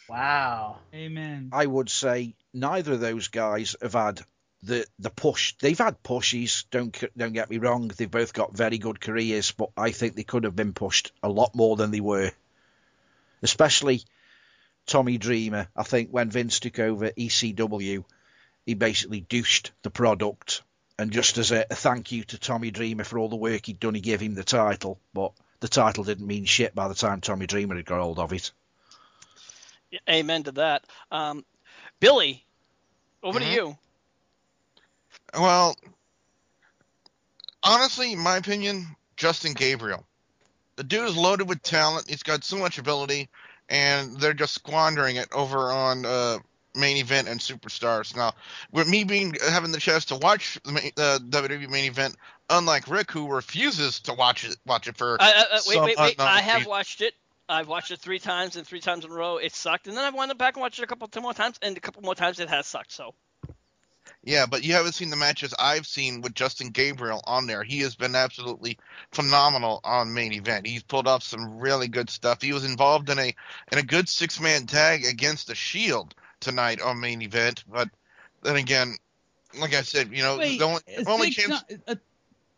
Wow. Amen. I would say neither of those guys have had the push. They've had pushes, don't get me wrong. They've both got very good careers, but I think they could have been pushed a lot more than they were. Especially Tommy Dreamer. I think when Vince took over ECW, he basically douched the product. And just as a thank you to Tommy Dreamer for all the work he'd done, he gave him the title. But the title didn't mean shit by the time Tommy Dreamer had got hold of it. Amen to that. Billy, over to you. Well, honestly, in my opinion, Justin Gabriel. The dude is loaded with talent. He's got so much ability, and they're just squandering it over on Main Event and Superstars. Now, with me having the chance to watch the WWE Main Event, unlike Rick, who refuses to watch it for wait. I have watched it. I've watched it 3 times, and 3 times in a row it sucked. And then I've went back and watched it a couple more times, and a couple more times it has sucked. So. Yeah, but you haven't seen the matches I've seen with Justin Gabriel on there. He has been absolutely phenomenal on Main Event. He's pulled off some really good stuff. He was involved in a good 6-man tag against the Shield tonight on Main Event. But then again, like I said, Wait, the only chance.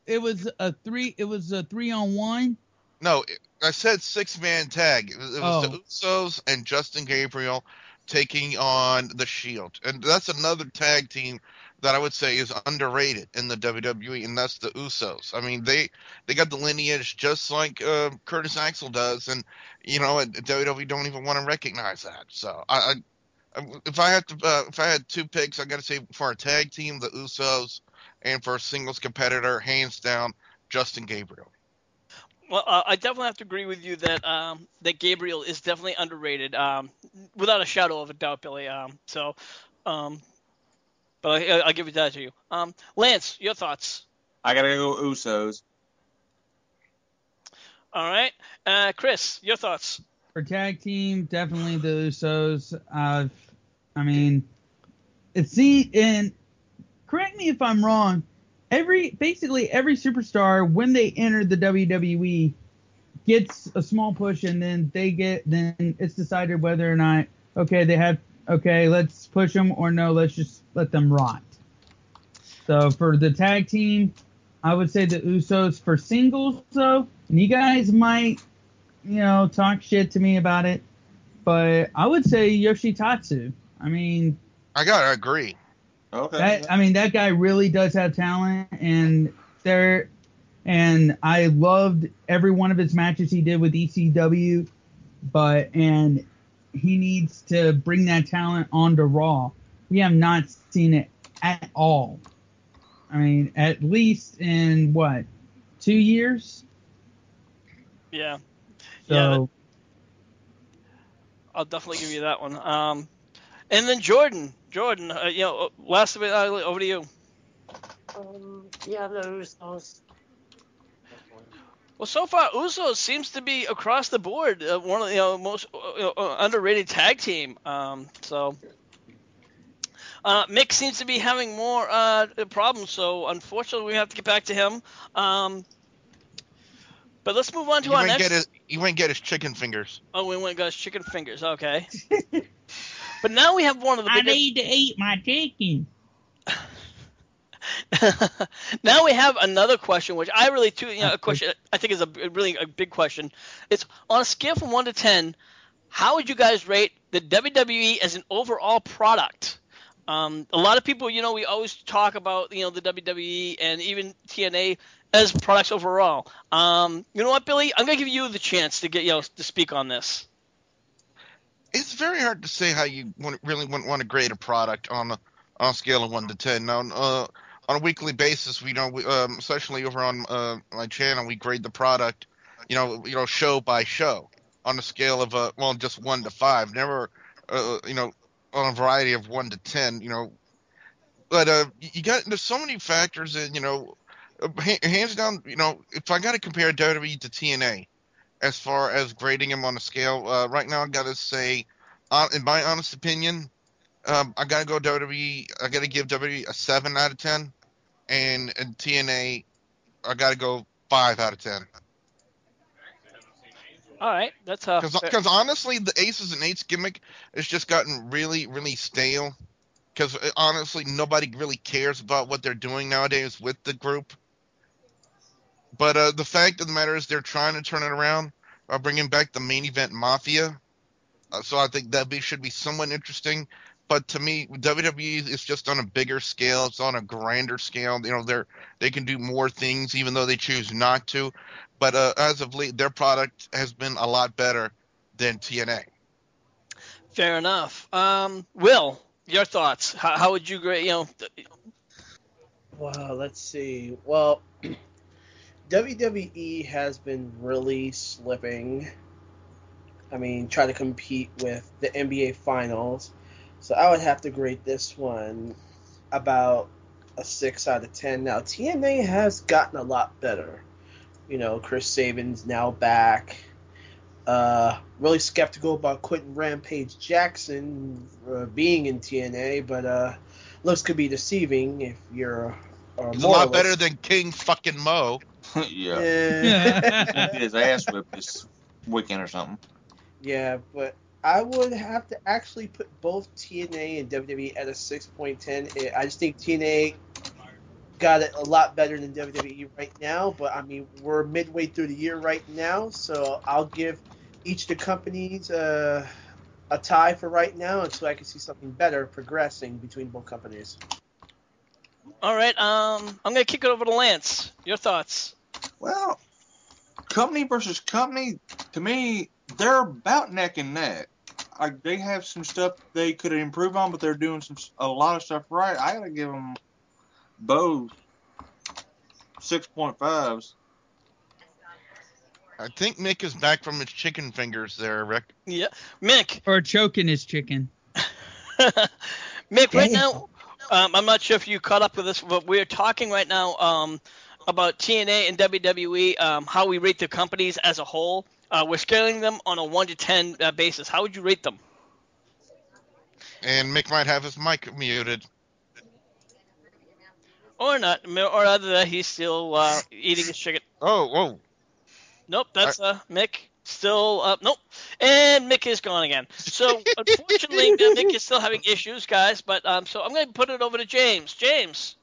It was a 3-on-1. No, I said 6-man tag. It was the Usos and Justin Gabriel taking on the Shield, and that's another tag team that I would say is underrated in the WWE, and that's the Usos. I mean, they got the lineage just like Curtis Axel does, and WWE don't even want to recognize that. So if I had two picks, I got to say for a tag team, the Usos, and for a singles competitor, hands down, Justin Gabriel. Well, I definitely have to agree with you that that Gabriel is definitely underrated, without a shadow of a doubt, Billy. But I'll give that to you. Lance, your thoughts? I gotta go Usos. All right, Chris, your thoughts? For tag team, definitely the Usos. I mean, and correct me if I'm wrong. Basically every superstar, when they enter the WWE, gets a small push, and then it's decided whether or not let's push them, or no, let's just let them rot. So for the tag team, I would say the Usos. For singles, though, and you guys might talk shit to me about it, but I would say Yoshitatsu. I mean, I gotta agree. Okay. That guy really does have talent, and I loved every one of his matches he did with ECW, and he needs to bring that talent onto Raw. We have not seen it at all. I mean, at least in 2 years? Yeah. So I'll definitely give you that one. And then Jordan, last of it, over to you. Yeah, the Usos. Well, so far, Usos seems to be across the board one of the most underrated tag team. Mick seems to be having more problems, so unfortunately we have to get back to him. But let's move on to our next. You won't get his chicken fingers. Oh, we went and got his chicken fingers. Okay. But now we have one of the biggest. I need to eat my chicken. Now we have another question, which I really a question I think is a big question. It's on a scale from 1 to 10. How would you guys rate the WWE as an overall product? A lot of people, we always talk about the WWE and even TNA as products overall. You know what, Billy? I'm gonna give you the chance to get to speak on this. It's very hard to say how you really want to grade a product on a scale of 1 to 10. Now, on a weekly basis, we especially over on my channel, we grade the product, show by show on a scale of just 1 to 5. Never, on a variety of 1 to 10. But there's so many factors that hands down. If I got to compare WWE to TNA, as far as grading them on a scale, right now I got to say, in my honest opinion, I got to go WWE. I got to give WWE a 7 out of 10, and TNA, I got to go 5 out of 10. All right, that's because honestly, the Aces and Eights gimmick has just gotten really, really stale. Because honestly, nobody really cares about what they're doing nowadays with the group. But the fact of the matter is, they're trying to turn it around by bringing back the main event Mafia. So I think that should be somewhat interesting. But to me, WWE is just on a bigger scale. It's on a grander scale. They can do more things, even though they choose not to. But as of late, their product has been a lot better than TNA. Fair enough. Will, your thoughts? How would you grade? Well, let's see. Well, WWE has been really slipping. I mean, try to compete with the NBA Finals. So I would have to grade this one about a 6 out of 10. Now, TNA has gotten a lot better. Chris Sabin's now back. Really skeptical about Quentin Rampage Jackson being in TNA, but looks could be deceiving if you're He's a lot better than King fucking Mo. Yeah. His ass whipped this weekend or something. Yeah, but I would have to actually put both TNA and WWE at a 6.10. I just think TNA got it a lot better than WWE right now. But I mean, we're midway through the year right now, so I'll give each of the companies a tie for right now until I can see something better progressing between both companies. All right. I'm gonna kick it over to Lance. Your thoughts? Well, company versus company, to me, they're about neck and neck. They have some stuff they could improve on, but they're doing a lot of stuff right. I gotta give them both 6.5s. I think Mick is back from his chicken fingers there, Rick. Yeah, Mick. Or choking his chicken. Mick, right now, I'm not sure if you caught up with this, but we're talking right now about TNA and WWE, how we rate the companies as a whole. We're scaling them on a 1 to 10 basis. How would you rate them? And Mick might have his mic muted. Or not, or other than that, he's still eating his chicken. Oh, whoa. Nope, that's Mick. Still, nope. And Mick is gone again. So, unfortunately, Mick is still having issues, guys. But so I'm going to put it over to James. James.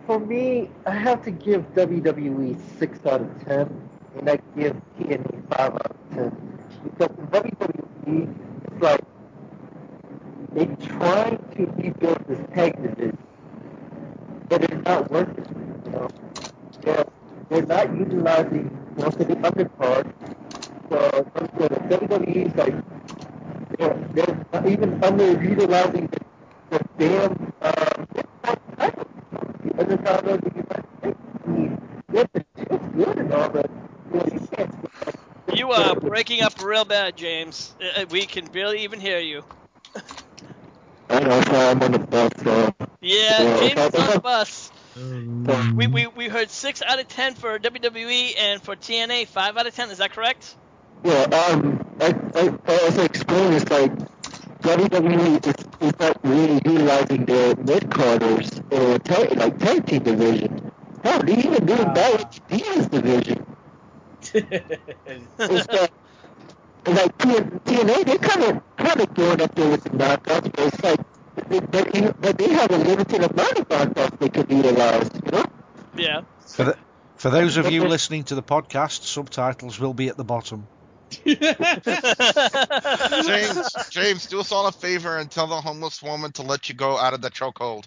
For me, I have to give WWE 6 out of 10, and I give TNA 5 out of 10. Because in WWE, it's like they're trying to rebuild this tag division, but it's not working. You know, they're not utilizing most of the undercard. So the WWE is like they're not even underutilizing the damn title. The undercard of the United States. I mean, it's good and all, but you can't. You are breaking up real bad, James. We can barely even hear you. I know, so I'm on the bus. Yeah, James is on the bus. We heard 6 out of 10 for WWE and for TNA 5 out of 10. Is that correct? Yeah. As I explained, it's like WWE is not really utilizing their mid-carders or tag team division. Hell, they even doing Balor Diaz division. It's like TNA, they're kind of going up there with the knockouts, but it's like but they have a limited amount of knockouts they could utilize, you know? Yeah. For those of you listening to the podcast, subtitles will be at the bottom. James, do us all a favor and tell the homeless woman to let you go out of the chokehold.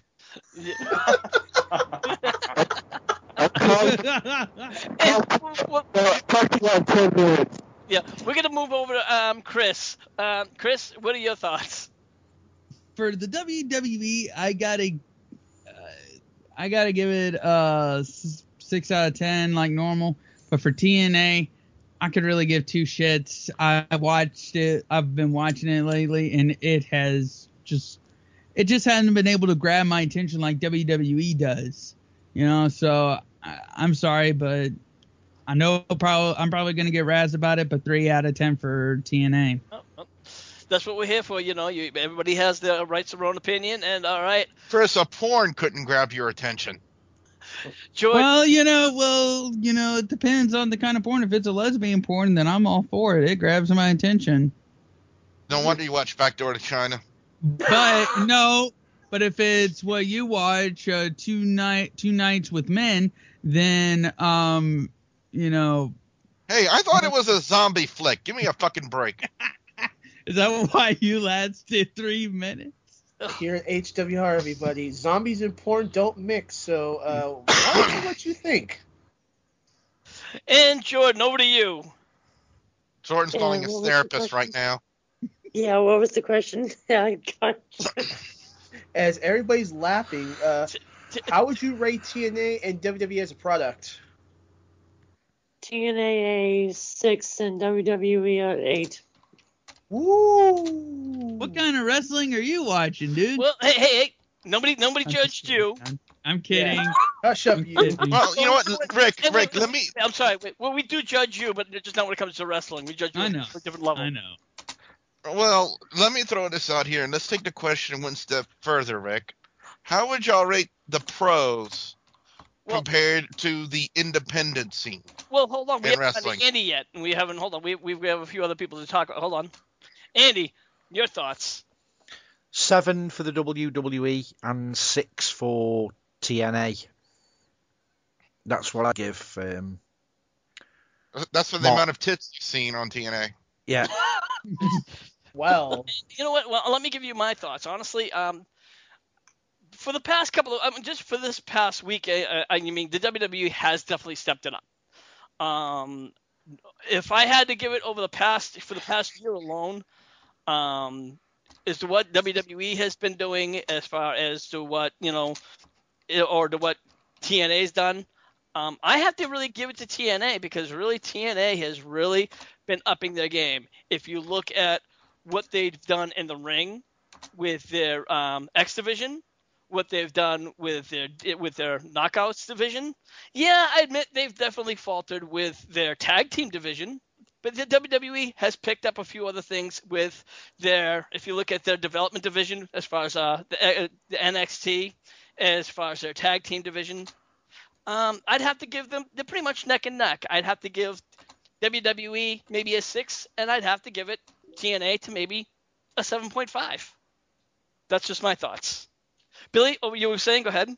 Yeah, we're gonna move over to Chris. Chris, what are your thoughts? For the WWE, I gotta give it 6 out of 10 like normal. But for TNA, I could really give two shits. I watched it. I've been watching it lately, and it just hasn't been able to grab my attention like WWE does. You know, so I'm sorry, but I know I'm probably gonna get razzed about it. But 3 out of 10 for TNA. That's what we're here for, you know. Everybody has the rights to their own opinion, and all right. Chris, a porn couldn't grab your attention. George. Well, it depends on the kind of porn. If it's a lesbian porn, then I'm all for it. It grabs my attention. No wonder you watch Backdoor to China. But if it's what you watch, two nights with men, then Hey, I thought it was a zombie flick. Give me a fucking break. Is that why you lasted 3 minutes? Here at HWR, everybody, zombies and porn don't mix. So, why don't you what you think? And Jordan, over to you. Jordan's calling his therapist right now. Yeah, what was the question? As everybody's laughing, how would you rate TNA and WWE as a product? TNA a 6 and WWE an 8. Woo! What kind of wrestling are you watching, dude? Well, hey, nobody judged you. I'm kidding. Yeah. Hush up, you. Well, you know what, Rick, let me... I'm sorry. Well, we do judge you, but just not when it comes to wrestling. We judge you at a different level. I know. Well, let me throw this out here, and let's take the question one step further, Rick. How would y'all rate the pros compared to the independent scene? Well, hold on. We haven't wrestling? gotten Andy yet. We haven't. Hold on. We have a few other people to talk. Hold on. Andy, your thoughts? 7 for the WWE and 6 for TNA. That's what I give. That's for the amount of tits you've seen on TNA. Yeah. Well, you know what? Well, let me give you my thoughts. Honestly, for the past couple of, just for this past week, I mean, the WWE has definitely stepped it up. If I had to give it for the past year alone, as to what WWE has been doing, as far as to what or to what TNA's done, I have to really give it to TNA, because really TNA has really been upping their game. If you look at what they've done in the ring with their X division, what they've done with their Knockouts division, yeah, I admit they've definitely faltered with their tag team division. But the WWE has picked up a few other things with if you look at their development division, as far as the NXT, as far as their tag team division, I'd have to give them, they're pretty much neck and neck. I'd have to give WWE maybe a 6, and I'd have to give it TNA to maybe a 7.5. That's just my thoughts. Billy, you were saying? Go ahead.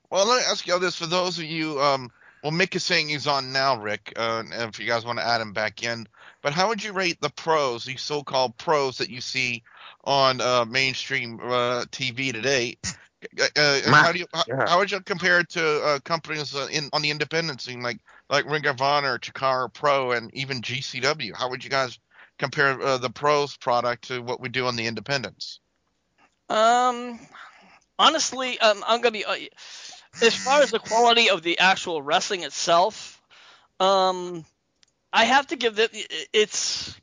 Well, let me ask you this. For those of you, well, Mick is saying he's on now, Rick, and if you guys want to add him back in. But how would you rate the pros, the so-called pros that you see on mainstream TV today? How would you compare it to companies on the independent scene, like Ring of Honor, Chikara Pro, and even GCW? How would you guys compare the pros product to what we do on the independents? Honestly, I'm gonna be as far as the quality of the actual wrestling itself, I have to give it's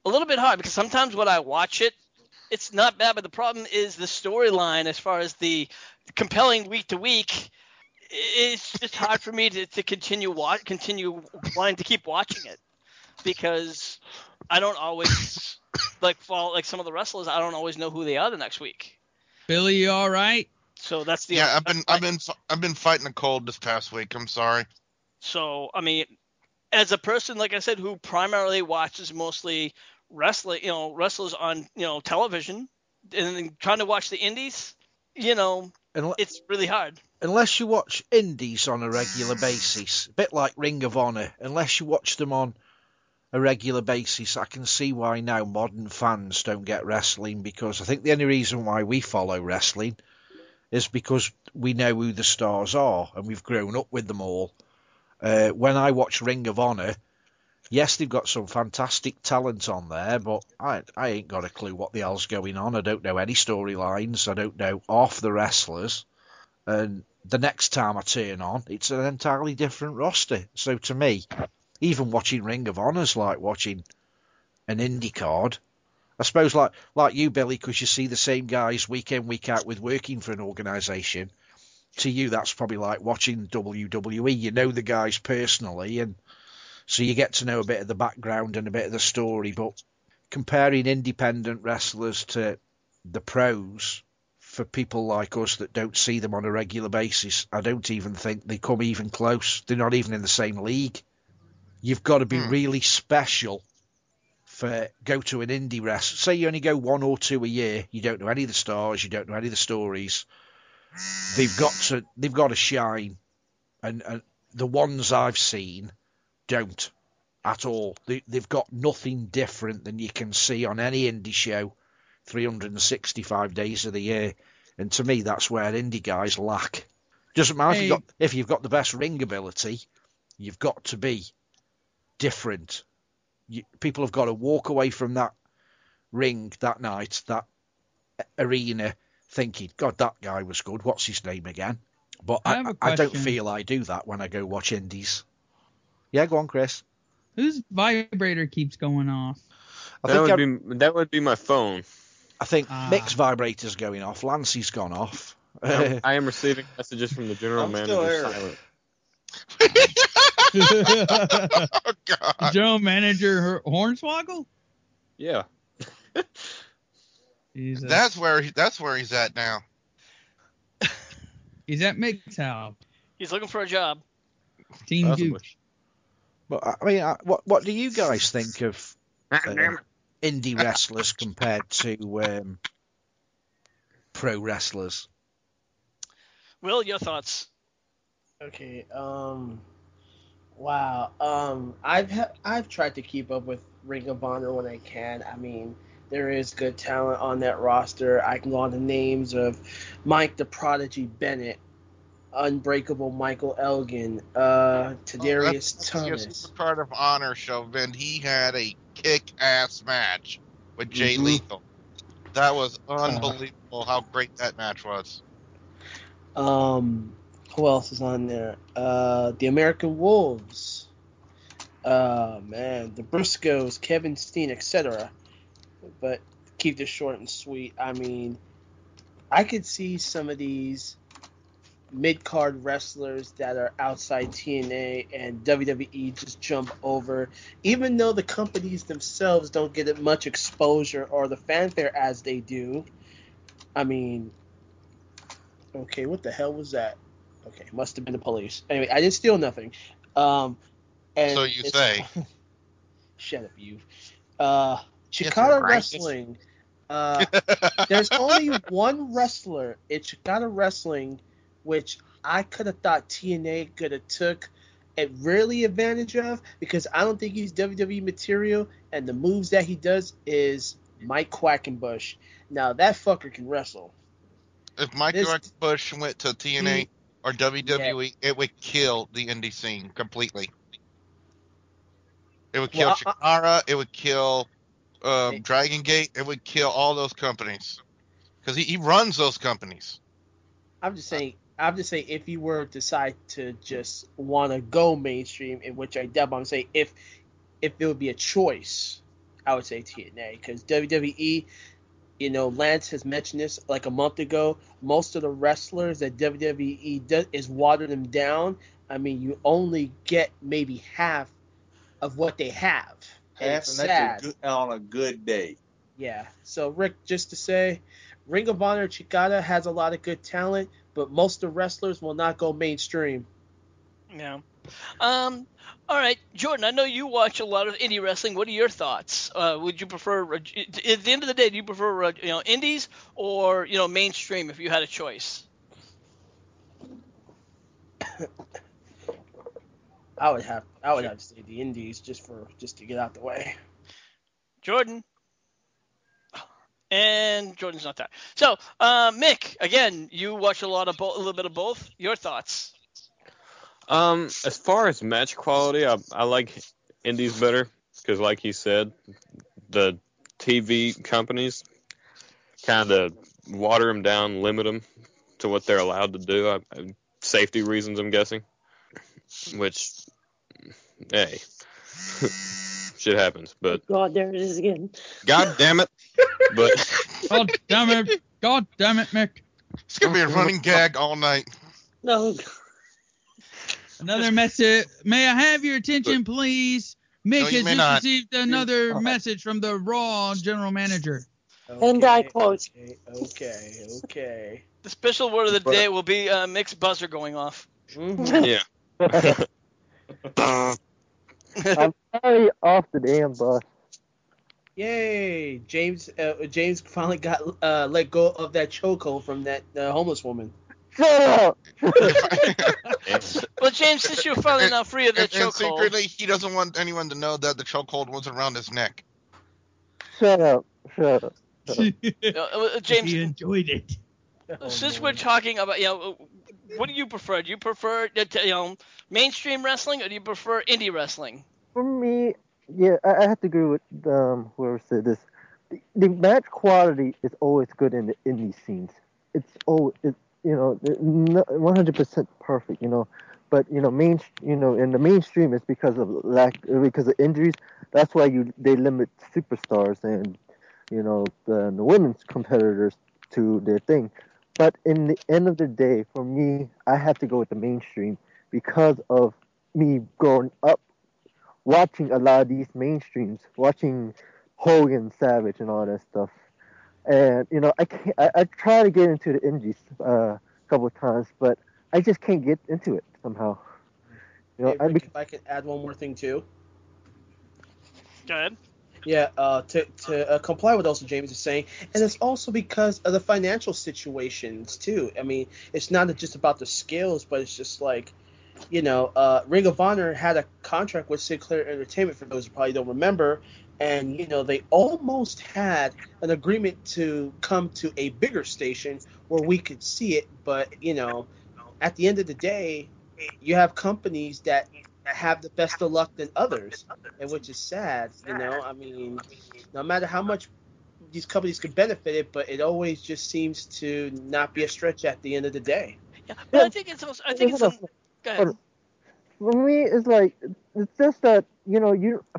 a little bit hard, because sometimes when I watch it, it's not bad, but the problem is the storyline. As far as the compelling week to week, it's just hard for me to continue wanting to keep watching it, because I don't always follow some of the wrestlers. I don't always know who they are the next week. Billy, you all right? So that's the I've been fighting a cold this past week. I'm sorry. So I mean, as a person, like I said, who primarily watches mostly wrestling, wrestlers on television, and then trying to watch the indies, it's really hard. Unless you watch indies on a regular basis, a bit like Ring of Honor, unless you watch them on a regular basis, I can see why now modern fans don't get wrestling, because I think the only reason why we follow wrestling is because we know who the stars are and we've grown up with them all. When I watch Ring of Honor, yes, they've got some fantastic talent on there, but I ain't got a clue what the hell's going on. I don't know any storylines. I don't know half the wrestlers. And the next time I turn on, it's an entirely different roster. So to me, even watching Ring of Honor's like watching an indie card. I suppose like you, Billy, because you see the same guys week in, week out with working for an organisation. To you, that's probably like watching WWE. You know the guys personally, and so you get to know a bit of the background and a bit of the story. But comparing independent wrestlers to the pros, for people like us that don't see them on a regular basis, I don't even think they come even close. They're not even in the same league. You've got to be really special go to an indie wrestler. Say you only go 1 or 2 a year. You don't know any of the stars. You don't know any of the stories. They've got to shine, and the ones I've seen don't at all. They've got nothing different than you can see on any indie show 365 days of the year. And to me, that's where indie guys lack. Doesn't matter if you've got the best ring ability, you've got to be different. People have got to walk away from that ring that night, that arena, thinking, God, that guy was good. What's his name again? But I don't feel I do that when I go watch indies. Yeah, go on, Chris. Whose vibrator keeps going off? That would be my phone. I think Mick's vibrator's going off. Lancey's gone off. I am receiving messages from the general manager. Silent. Oh, God. General manager Hornswoggle? Yeah. That's where he's at now. He's at Mick's house. He's looking for a job. Team Gooch. But I mean, what do you guys think of indie wrestlers compared to pro wrestlers? Will, your thoughts? Okay. Wow. I've tried to keep up with Ring of Honor when I can. I mean, there is good talent on that roster. I can go on the names of Mike the Prodigy Bennett, Unbreakable Michael Elgin, Tadarius That's your Thomas. Supercard of Honor show, Vin. He had a kick-ass match with Jay Lethal. That was unbelievable how great that match was. Who else is on there? The American Wolves. Man, the Briscoes, Kevin Steen, etc. But keep this short and sweet. I mean, I could see some of these mid-card wrestlers that are outside TNA and WWE just jump over, even though the companies themselves don't get it much exposure or the fanfare as they do. I mean, okay, what the hell was that? Okay, must have been the police. Anyway, I didn't steal nothing. And So you say. Shut up, you. Yes, Chikara right. Wrestling. There's only one wrestler in Chikara Wrestling, which I could have thought TNA could have took really advantage of, because I don't think he's WWE material, and the moves that he does is Mike Quackenbush. Now that fucker can wrestle. If Mike Bush went to TNA or WWE, it would kill the indie scene completely. It would kill Chikara. It would kill Dragon Gate. It would kill all those companies because he runs those companies. I'm just saying, if you were to decide to just want to go mainstream, in which I doubt, I'm saying if it would be a choice, I would say TNA, because WWE, Lance has mentioned this like a month ago. Most of the wrestlers that WWE does is water them down. I mean, you only get maybe half of what they have. And it's sad. On a good day. Yeah. So, Rick, just to say, Ring of Honor Chikara has a lot of good talent, but most of the wrestlers will not go mainstream. Yeah. All right, Jordan, I know you watch a lot of indie wrestling. What are your thoughts? Would you prefer, at the end of the day, do you prefer, indies or, mainstream if you had a choice? I would have to say the indies just to get out the way. Jordan. And Jordan's not there. So, Mick, again, you watch a little bit of both. Your thoughts? As far as match quality, I like indies better because, like you said, the TV companies kind of water them down, limit them to what they're allowed to do. Safety reasons, I'm guessing. Which, hey, shit happens. But God, there it is again. God damn it! But God damn it! God damn it, Mick! It's gonna be a running gag all night. No. Another message. May I have your attention, please? Mick has just received another message from the Raw general manager. Okay, and I quote. Okay. The special word of the day will be Mick's buzzer going off. Mm-hmm. yeah. I'm sorry, off the damn bus. Yay! James finally got let go of that chokehold from that homeless woman. Shut up! Well, James, since you're finally now free of the chokehold. And secretly, he doesn't want anyone to know that the chokehold was around his neck. Shut up! James, he enjoyed it. Since we're talking about, what do you prefer? Do you prefer, mainstream wrestling, or do you prefer indie wrestling? For me, yeah, I have to agree with whoever said this. The match quality is always good in these scenes. It's always 100% perfect, But in the mainstream, it's because of injuries. That's why they limit superstars and the women's competitors to their thing. But in the end of the day, for me, I have to go with the mainstream because of me growing up watching a lot of these mainstreams, watching Hogan, Savage, and all that stuff. And I try to get into the indies a couple of times, but I just can't get into it somehow. Hey, Rick, if I could add one more thing too. Go ahead. Yeah, to comply with also James is saying, and it's also because of the financial situations too. I mean, it's not just about the skills, but it's just like, Ring of Honor had a contract with Sinclair Entertainment, for those who probably don't remember, and they almost had an agreement to come to a bigger station where we could see it, but at the end of the day, you have companies that have the best of luck than others, and which is sad. I mean, no matter how much these companies could benefit it, but it always just seems to not be a stretch at the end of the day. Yeah, but Yeah, I think it's also, I think it's hold a. on. Go ahead. Hold on. For me, it's like it's just that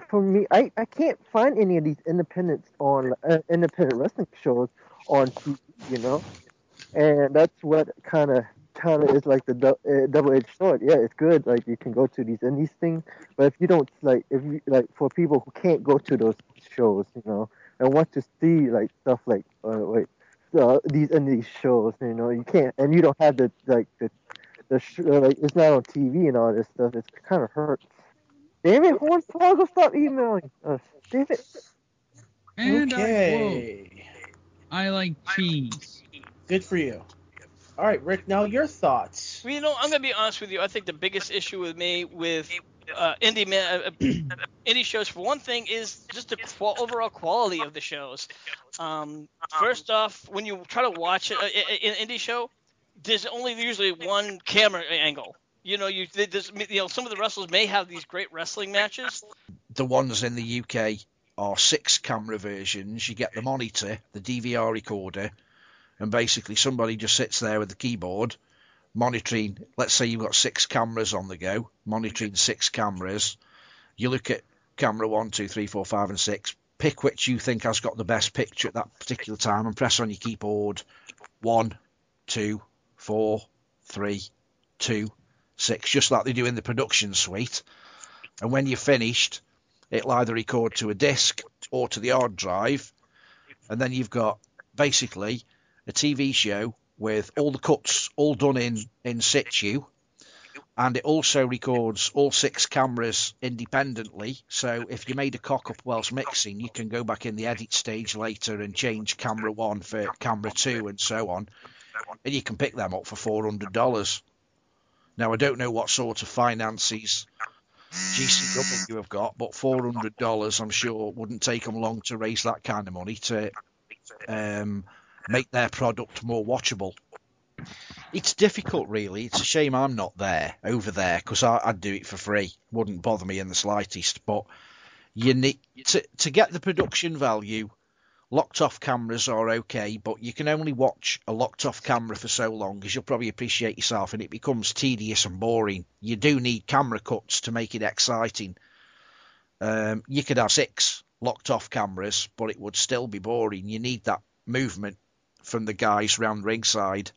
for me, I can't find any of these independent wrestling shows on TV, and that's what kind of is like the double-edged sword. Yeah, it's good. Like you can go to these indies things, but if you don't if you for people who can't go to those shows, and want to see like stuff like these indie shows, you can't, and you don't have it's not on TV and all this stuff. It kind of hurts. Damn it, Hornswoggle, stop emailing us. Damn it. And I quote, Okay, I like cheese. good for you. All right, Rick. Now your thoughts. Well, I'm going to be honest with you. I think the biggest issue with me with indie shows, for one thing, is just the overall quality of the shows. First off, when you try to watch an indie show, there's only usually one camera angle. Some of the wrestlers may have these great wrestling matches. The ones in the UK are 6 camera versions. You get the monitor, the DVR recorder, and basically somebody just sits there with the keyboard monitoring. Let's say you've got 6 cameras on the go, monitoring 6 cameras. You look at camera 1, 2, 3, 4, 5, and 6. Pick which you think has got the best picture at that particular time and press on your keyboard 1, 2, 4, 3, 2, 6, just like they do in the production suite. And when you're finished, it'll either record to a disc or to the hard drive. And then you've got basically a TV show with all the cuts all done in situ, and it also records all 6 cameras independently. So if you made a cock up whilst mixing, you can go back in the edit stage later and change camera 1 for camera 2 and so on, and you can pick them up for $400. Now I don't know what sort of finances GCW have got, but $400 I'm sure wouldn't take them long to raise that kind of money to make their product more watchable. It's difficult, really. It's a shame I'm not over there, because I'd do it for free. Wouldn't bother me in the slightest. But you need to get the production value. Locked off cameras are okay, but you can only watch a locked off camera for so long, as you'll probably appreciate yourself, and it becomes tedious and boring. You do need camera cuts to make it exciting. You could have 6 locked off cameras, but it would still be boring. You need that movement from the guys round ringside.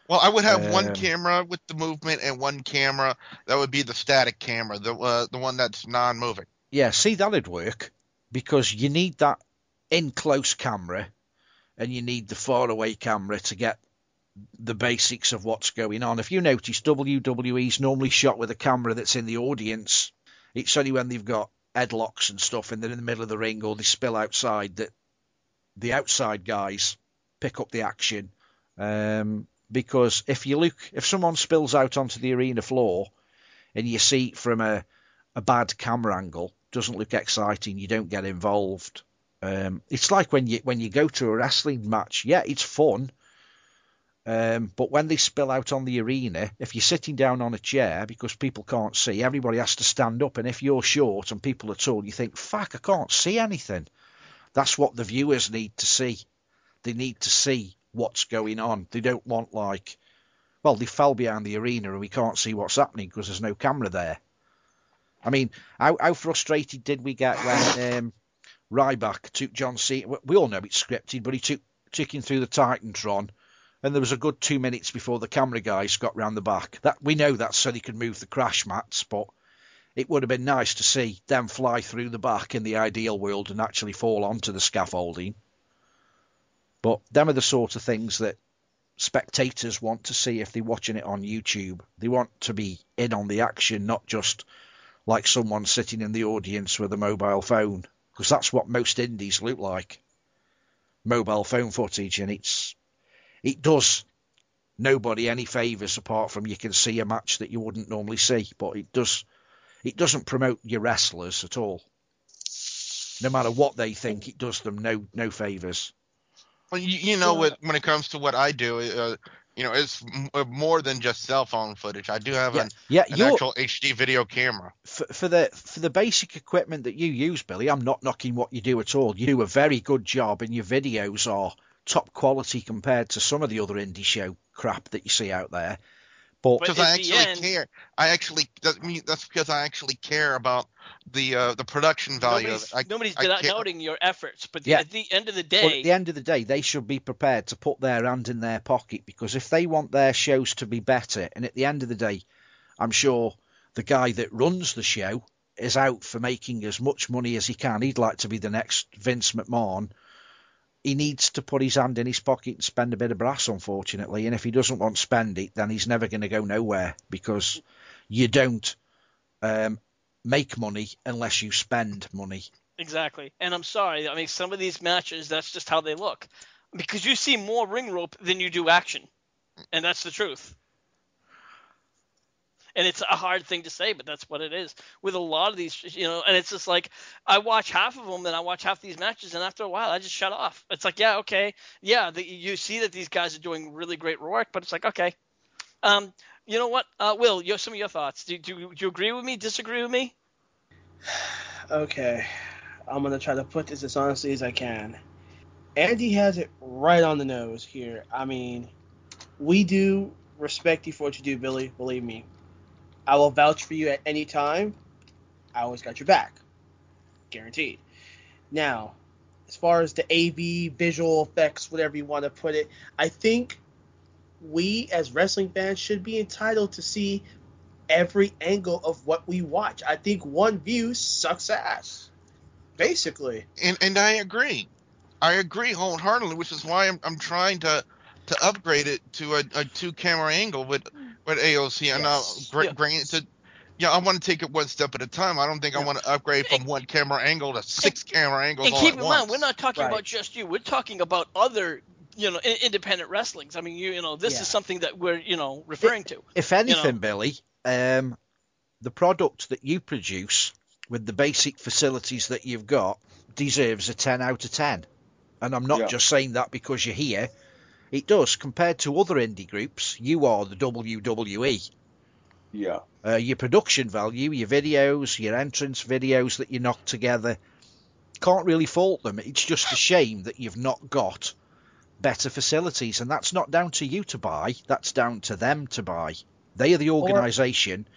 Well, I would have one camera with the movement and one camera that would be the static camera, the one that's non-moving. Yeah, see, that'd work, because you need that in-close camera and you need the far-away camera to get the basics of what's going on. If you notice, WWE's normally shot with a camera that's in the audience. It's only when they've got headlocks and stuff and they're in the middle of the ring or they spill outside that the outside guys pick up the action. Because if someone spills out onto the arena floor and you see it from a bad camera angle, doesn't look exciting, you don't get involved. It's like when you go to a wrestling match, yeah, it's fun. But when they spill out on the arena, if you're sitting down on a chair because people can't see, everybody has to stand up. And if you're short and people are tall, you think, fuck, I can't see anything. That's what the viewers need to see. They need to see what's going on. They don't want they fell behind the arena and we can't see what's happening because there's no camera there. I mean, how frustrated did we get when Ryback took John Cena? We all know it's scripted, but he took him through the Titantron, and there was a good 2 minutes before the camera guys got round the back. That we know that's so they could move the crash mats, but it would have been nice to see them fly through the back in the ideal world and actually fall onto the scaffolding. But them are the sort of things that spectators want to see if they're watching it on YouTube. They want to be in on the action, not just like someone sitting in the audience with a mobile phone. because that's what most indies look like. Mobile phone footage, and it does nobody any favours apart from you can see a match that you wouldn't normally see, but it doesn't promote your wrestlers at all. No matter what they think, it does them no favours. Well, you know what? When it comes to what I do, it's more than just cell phone footage. I do have an actual HD video camera. For the basic equipment that you use, Billy, I'm not knocking what you do at all. You do a very good job, and your videos are top quality compared to some of the other indie show crap that you see out there. But because I actually care. That's because I actually care about the production value of it. Nobody's doubting your efforts, but yeah. At the end of the day, they should be prepared to put their hand in their pocket, because if they want their shows to be better, and at the end of the day, I'm sure the guy that runs the show is out for making as much money as he can. He'd like to be the next Vince McMahon. He needs to put his hand in his pocket and spend a bit of brass, unfortunately. And if he doesn't want to spend it, then he's never going to go nowhere, because you don't make money unless you spend money. Exactly. And I'm sorry. I mean, some of these matches, that's just how they look. Because you see more ring rope than you do action. And that's the truth. And it's a hard thing to say, but that's what it is with a lot of these, and it's just like, I watch half of them, then I watch half these matches, and after a while, I just shut off. It's like, yeah, okay. Yeah, you see that these guys are doing really great work, but it's like, okay. You know what? Will, some of your thoughts. Do you agree with me, disagree with me? Okay. I'm going to try to put this as honestly as I can. Andy has it right on the nose here. I mean, we do respect you for what you do, Billy, believe me. I will vouch for you at any time. I always got your back. Guaranteed. Now, as far as the AV, visual effects, whatever you want to put it, I think we as wrestling fans should be entitled to see every angle of what we watch. I think one view sucks ass, basically. And I agree. I agree wholeheartedly, which is why I'm trying to upgrade it to a 2-camera angle with AOC. And granted, I want to take it one step at a time. I don't think I want to upgrade from 1-camera angle to 6-camera angles. And keep in mind, we're not talking about just you. We're talking about other, independent wrestlings. I mean, this is something that we're, referring to. If anything, Billy, the product that you produce with the basic facilities that you've got deserves a 10 out of 10. And I'm not just saying that because you're here. It does. Compared to other indie groups, you are the WWE. Yeah. Your production value, your videos, your entrance videos that you knock together, can't really fault them. It's just a shame that you've not got better facilities. And that's not down to you to buy. That's down to them to buy. They are the organisation.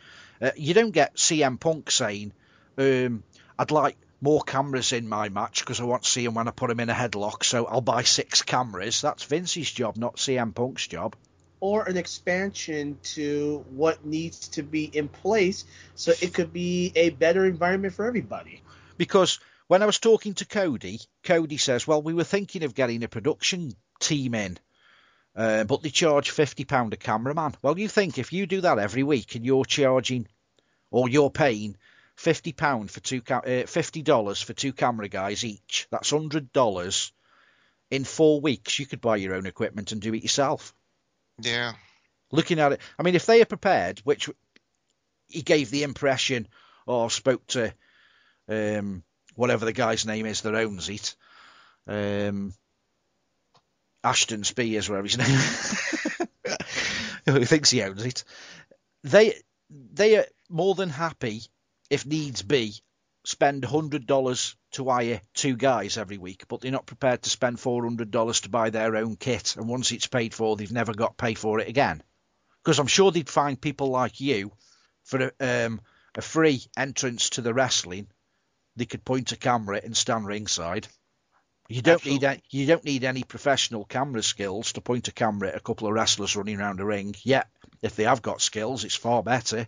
You don't get CM Punk saying, I'd like more cameras in my match because I want to see him when I put him in a headlock, so I'll buy 6 cameras. That's Vince's job, not CM Punk's job. Or an expansion to what needs to be in place so it could be a better environment for everybody. Because when I was talking to Cody says, well, we were thinking of getting a production team in, but they charge £50 a cameraman. Well, you think if you do that every week and you're charging, or you're paying $50 for $50 for 2 camera guys each. That's $100. In 4 weeks, you could buy your own equipment and do it yourself. Yeah. Looking at it, I mean, if they are prepared, which he gave the impression, or spoke to whatever the guy's name is that owns it, Ashton Spears, whatever his name, who thinks he owns it. They are more than happy, if needs be, spend $100 to hire 2 guys every week, but they're not prepared to spend $400 to buy their own kit, and once it's paid for, they've never got to pay for it again. Because I'm sure they'd find people like you, for a free entrance to the wrestling, they could point a camera and stand ringside. You don't need any professional camera skills to point a camera at a couple of wrestlers running around a ring. Yeah, if they have got skills, it's far better,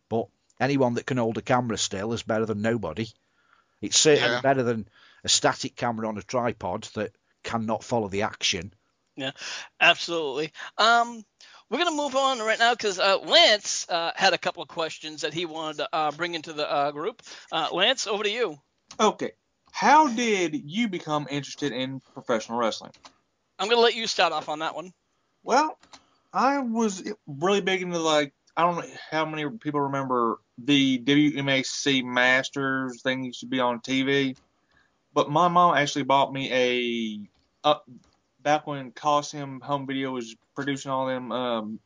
but anyone that can hold a camera still is better than nobody. It's certainly better than a static camera on a tripod that cannot follow the action. Yeah, absolutely. We're going to move on right now because Lance had a couple of questions that he wanted to bring into the group. Lance, over to you. Okay. how did you become interested in professional wrestling? I'm going to let you start off on that one. Well, I was really big into, like, I don't know how many people remember the WMAC Masters thing used to be on TV, but my mom actually bought me back when Coliseum Home Video was producing all them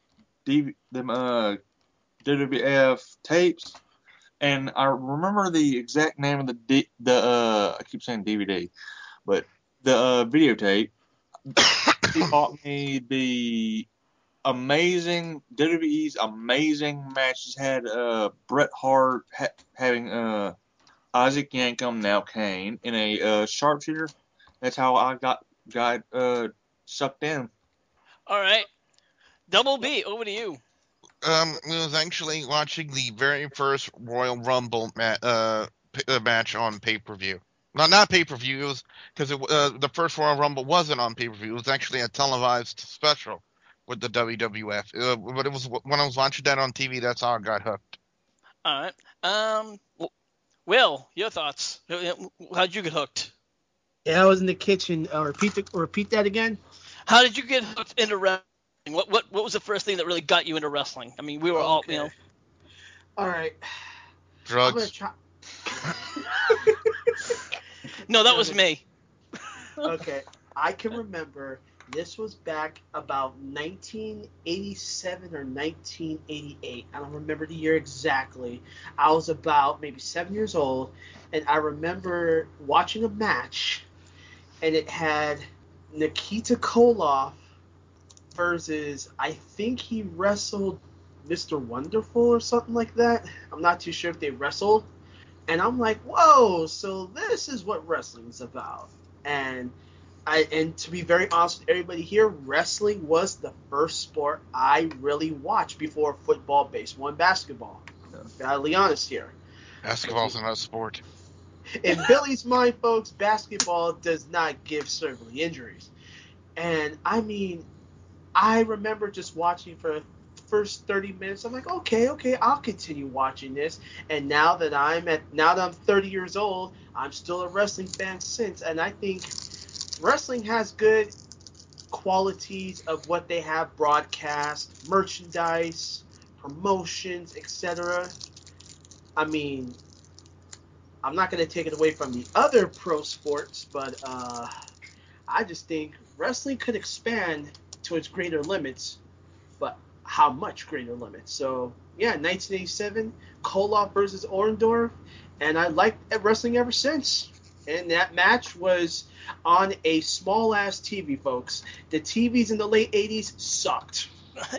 WWF tapes, and I remember the exact name of the I keep saying DVD, but the videotape. She bought me the WWE's amazing matches. Had Bret Hart having Isaac Yankem, now Kane, in a sharpshooter. That's how I got sucked in. All right. Double B, over to you. We was actually watching the very first Royal Rumble match on pay-per-view. No, not pay-per-view. It was because the first Royal Rumble wasn't on pay-per-view. It was actually a televised special with the WWF. But it was when I was watching that on TV. That's how I got hooked. All right. Will, your thoughts? How'd you get hooked? Yeah, I was in the kitchen. Repeat that again. How did you get hooked into wrestling? What was the first thing that really got you into wrestling? I mean, we were all, you know. All right. Drugs. I'm gonna try. No, that was me. Okay, I can remember this was back about 1987 or 1988. I don't remember the year exactly. I was about maybe 7 years old, and I remember watching a match, and it had Nikita Koloff versus, I think he wrestled Mr. Wonderful or something like that. I'm not too sure if they wrestled. And I'm like, whoa, so this is what wrestling's about. And to be very honest with everybody here, wrestling was the first sport I really watched before football, baseball, and basketball. Gotta be honest here. Basketball's not a sport. In Billy's mind, folks, basketball does not give cervical injuries. And I mean, I remember just watching for the first 30 minutes. I'm like, okay, I'll continue watching this. And now that I'm 30 years old, I'm still a wrestling fan since. And I think wrestling has good qualities of what they have broadcast, merchandise, promotions, etc. I mean, I'm not going to take it away from the other pro sports, but I just think wrestling could expand to its greater limits, but how much greater limits? So, yeah, 1987, Koloff versus Orndorff, and I liked wrestling ever since. And that match was on a small-ass TV, folks. The TVs in the late 80s sucked.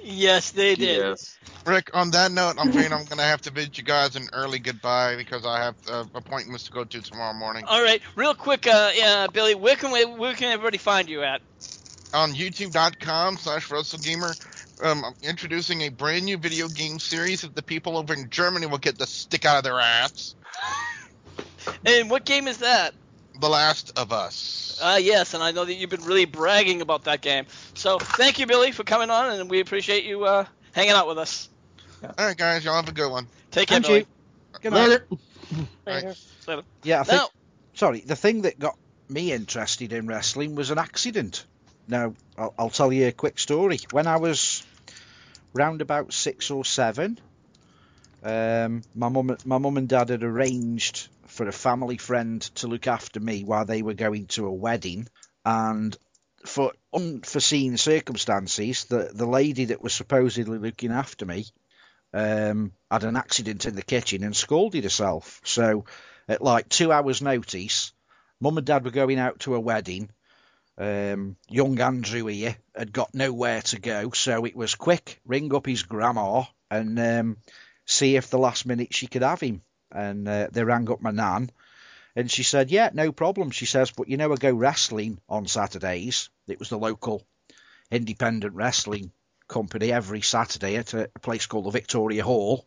Yes, they did. Yes. Rick, on that note, I'm afraid I'm going to have to bid you guys an early goodbye because I have appointments to go to tomorrow morning. All right, real quick, Billy, where can everybody find you at? On youtube.com/WrestleGamer, I'm introducing a brand new video game series that the people over in Germany will get the stick out of their ass. And what game is that? The Last of Us. Yes, and I know that you've been really bragging about that game. So thank you, Billy, for coming on, and we appreciate you hanging out with us. All right, guys, y'all have a good one. Take care, And Billy. you. Good night. Later. Later. Yeah, I think. Now, Sorry, the thing that got me interested in wrestling was an accident. Now, I'll tell you a quick story. When I was round about 6 or 7, my mum and dad had arranged for a family friend to look after me while they were going to a wedding, and for unforeseen circumstances, the lady that was supposedly looking after me had an accident in the kitchen and scalded herself. So at like 2 hours notice, mum and dad were going out to a wedding. Young Andrew here had got nowhere to go, so it was quick, ring up his grandma and see if the last minute she could have him. And they rang up my nan, and she said, yeah, no problem. She says, but you know, I go wrestling on Saturdays. It was the local independent wrestling company every Saturday at a place called the Victoria Hall.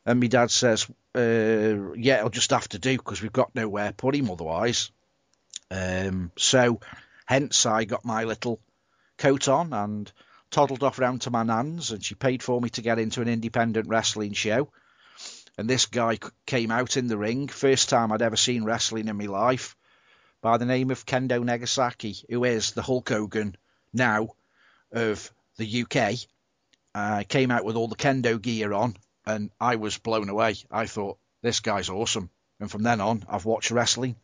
And my dad says, yeah, I'll just have to do because we've got nowhere to put him otherwise. So hence I got my little coat on and toddled off round to my nan's, and she paid for me to get into an independent wrestling show. And this guy came out in the ring, first time I'd ever seen wrestling in my life, by the name of Kendo Nagasaki, who is the Hulk Hogan now of the UK. Came out with all the kendo gear on, and I was blown away. I thought, this guy's awesome. And from then on, I've watched wrestling.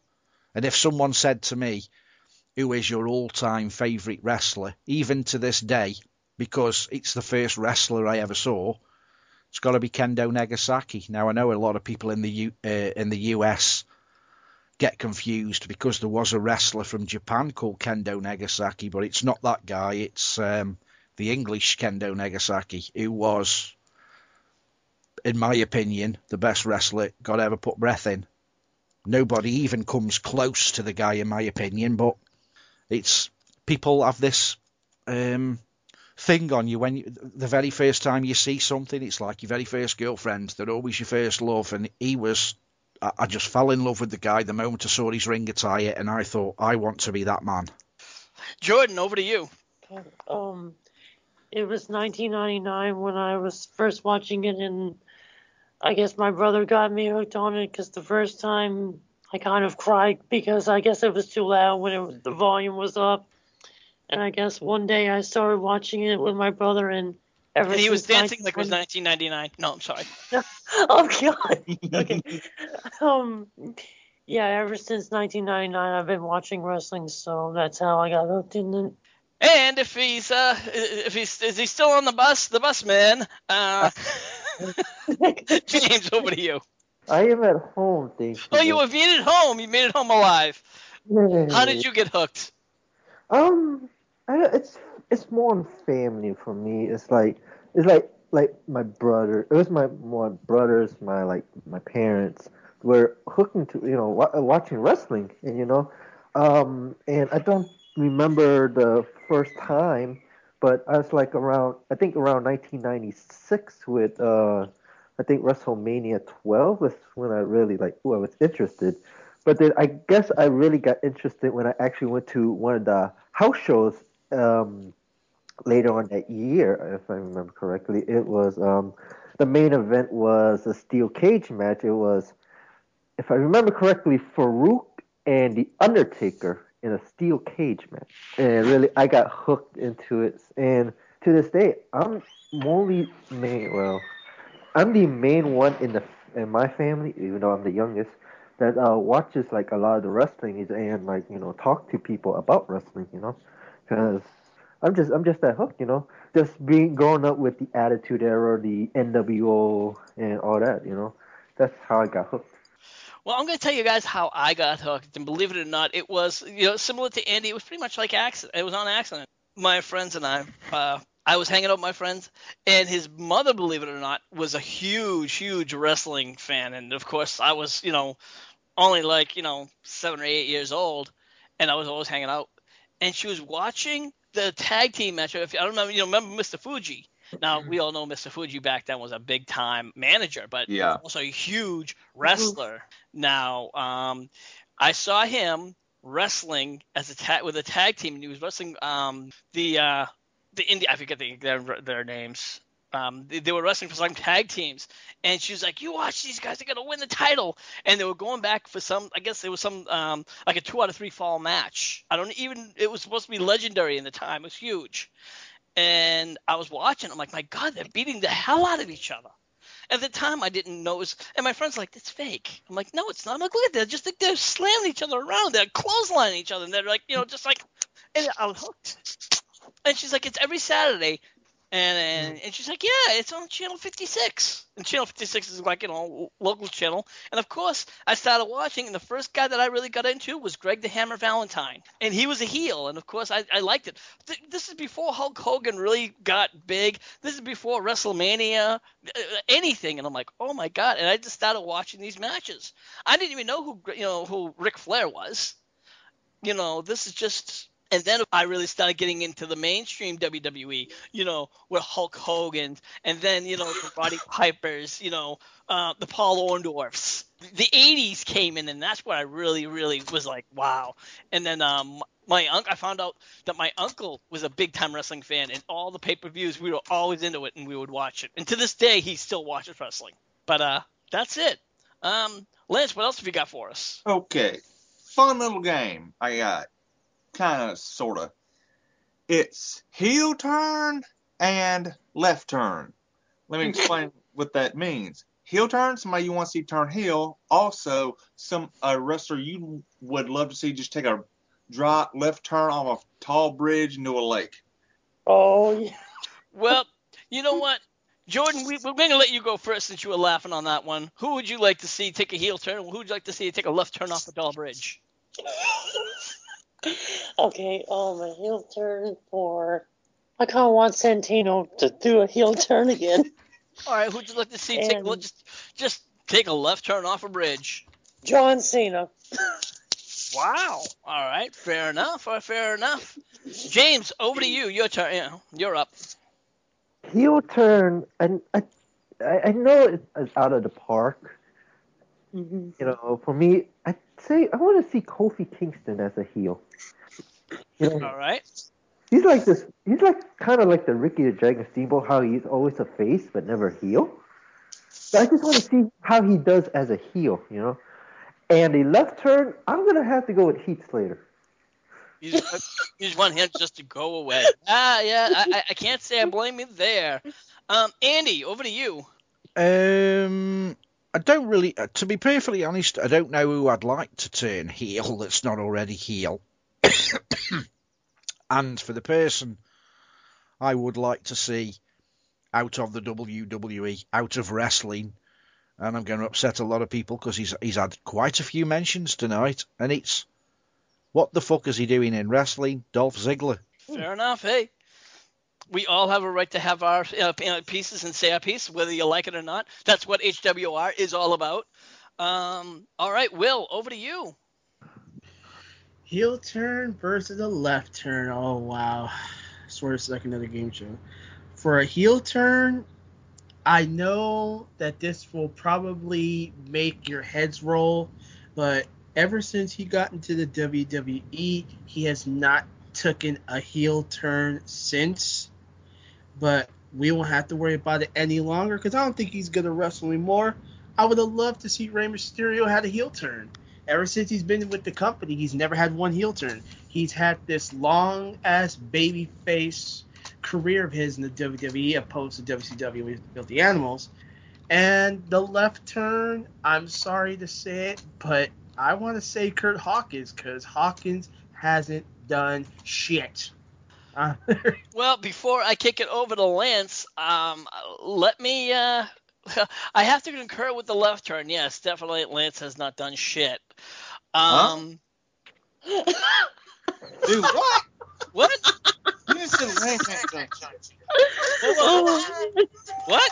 And if someone said to me, who is your all-time favourite wrestler, even to this day, because it's the first wrestler I ever saw, it's got to be Kendo Nagasaki. Now, I know a lot of people in the US get confused because there was a wrestler from Japan called Kendo Nagasaki, but it's not that guy. It's the English Kendo Nagasaki, who was, in my opinion, the best wrestler God ever put breath in. Nobody even comes close to the guy, in my opinion, but it's people have this thing on you when the very first time you see something, it's like your very first girlfriend. They're always your first love, and I just fell in love with the guy the moment I saw his ring attire, and I thought, I want to be that man. Jordan, over to you. It was 1999 when I was first watching it, and I guess my brother got me hooked on it because the first time I kind of cried because I guess it was too loud when the volume was up. And I guess one day I started watching it with my brother, and And he was dancing like it was 1999. No, I'm sorry. Oh God. Okay. Yeah, ever since 1999, I've been watching wrestling, so that's how I got hooked in it. And is he still on the bus man? James, over to you. I am at home, thank you. Oh, you have made it home. You made it home alive. Yay. How did you get hooked? It's more on family for me. It's like my brother. It was my brothers, my parents were hooking to watching wrestling, and and I don't remember the first time, but I was like around 1996 with I think WrestleMania 12 was when I really was interested. But then I guess I really got interested when I actually went to one of the house shows later on that year, if I remember correctly. It was the main event was a steel cage match. It was, if I remember correctly, Farouk and The Undertaker in a steel cage match. And really, I got hooked into it. And to this day, I'm the main one in my family, even though I'm the youngest, that watches like a lot of the wrestling and talk to people about wrestling, because I'm just that hooked, just growing up with the Attitude Era, the NWO, and all that, that's how I got hooked. Well, I'm going to tell you guys how I got hooked, and believe it or not, it was similar to Andy. It was pretty much like accident. It was on accident. My friends and I was hanging out with my friends, and his mother, believe it or not, was a huge wrestling fan, and of course I was only 7 or 8 years old, and I was always hanging out, and she was watching the tag team match. If I don't remember, remember Mr. Fuji. Now, we all know Mr. Fuji back then was a big-time manager, but also a huge wrestler. Now, I saw him wrestling with a tag team, and he was wrestling the indie. I forget their names. They were wrestling for some tag teams, and she was like, "You watch, these guys are gonna win the title." And they were going back for I guess there was some like a 2 out of 3 fall match. It was supposed to be legendary in the time. It was huge. And I was watching. I'm like, my God, they're beating the hell out of each other. At the time, I didn't know it was. And my friend's like, it's fake. I'm like, no, it's not. I'm like, look at that. They're slamming each other around. They're clotheslining each other. And they're like, just like, and I was hooked. And she's like, it's every Saturday. And she's like, yeah, it's on Channel 56. And Channel 56 is like, local channel. And of course, I started watching, and the first guy that I really got into was Greg the Hammer Valentine. And he was a heel, and of course, I liked it. This is before Hulk Hogan really got big. This is before WrestleMania, anything. And I'm like, oh my God. And I just started watching these matches. I didn't even know who Ric Flair was. This is just. And then I really started getting into the mainstream WWE, with Hulk Hogan, and then, the Roddy Pipers, the Paul Orndorffs. The 80s came in, and that's where I really, really was like, wow. And then I found out that my uncle was a big-time wrestling fan, and all the pay-per-views, we were always into it, and we would watch it. And to this day, he still watches wrestling. But That's it. Lance, what else have you got for us? Okay. Fun little game I got. Kind of, sort of. It's heel turn and left turn. Let me explain what that means. Heel turn, somebody you want to see turn heel. Also, a wrestler you would love to see just take a drop left turn off a tall bridge into a lake. Oh, yeah. Well, you know what? Jordan, we're going to let you go first since you were laughing on that one. Who would you like to see take a heel turn, and who would you like to see take a left turn off a tall bridge? Okay, a heel turn for... I kind of want Santino to do a heel turn again. All right, who'd you like to see take just take a left turn off a bridge? John Cena. Wow. All right, fair enough. Fair enough. James, over to you. Your turn. Yeah, you're up. Heel turn, and I know it's out of the park. Mm-hmm. You know, for me, I'd say I want to see Kofi Kingston as a heel. You know, All right. he's like this. He's like kind of like the Ricky the Dragon Steamboat, how he's always a face but never a heel. So I just want to see how he does as a heel. You know, and a left turn, I'm gonna have to go with Heath Slater. You just want him just to go away. Yeah. I can't say I blame you there. Andy, over to you. I don't really, to be perfectly honest, I don't know who I'd like to turn heel that's not already heel. And for the person I would like to see out of the WWE, out of wrestling, and I'm going to upset a lot of people because he's had quite a few mentions tonight, and it's, what the fuck is he doing in wrestling? Dolph Ziggler. Fair enough. Hey, we all have a right to have our pieces and say our piece, whether you like it or not. That's what HWR is all about. All right, Will, over to you. Heel turn versus a left turn. Oh, wow. I swear it's like another game show. For a heel turn, I know that this will probably make your heads roll, but ever since he got into the WWE, he has not taken a heel turn since. But we won't have to worry about it any longer because I don't think he's going to wrestle anymore. I would have loved to see Rey Mysterio had a heel turn. Ever since he's been with the company, he's never had one heel turn. He's had this long-ass baby face career of his in the WWE opposed to WCW with Filthy Animals. And the left turn, I'm sorry to say it, but I want to say Kurt Hawkins because Hawkins hasn't done shit. Well, before I kick it over to Lance, let me. I have to concur with the left turn. Yes, definitely, Lance has not done shit. Dude, what? What? You said Lance ain't done shit. What?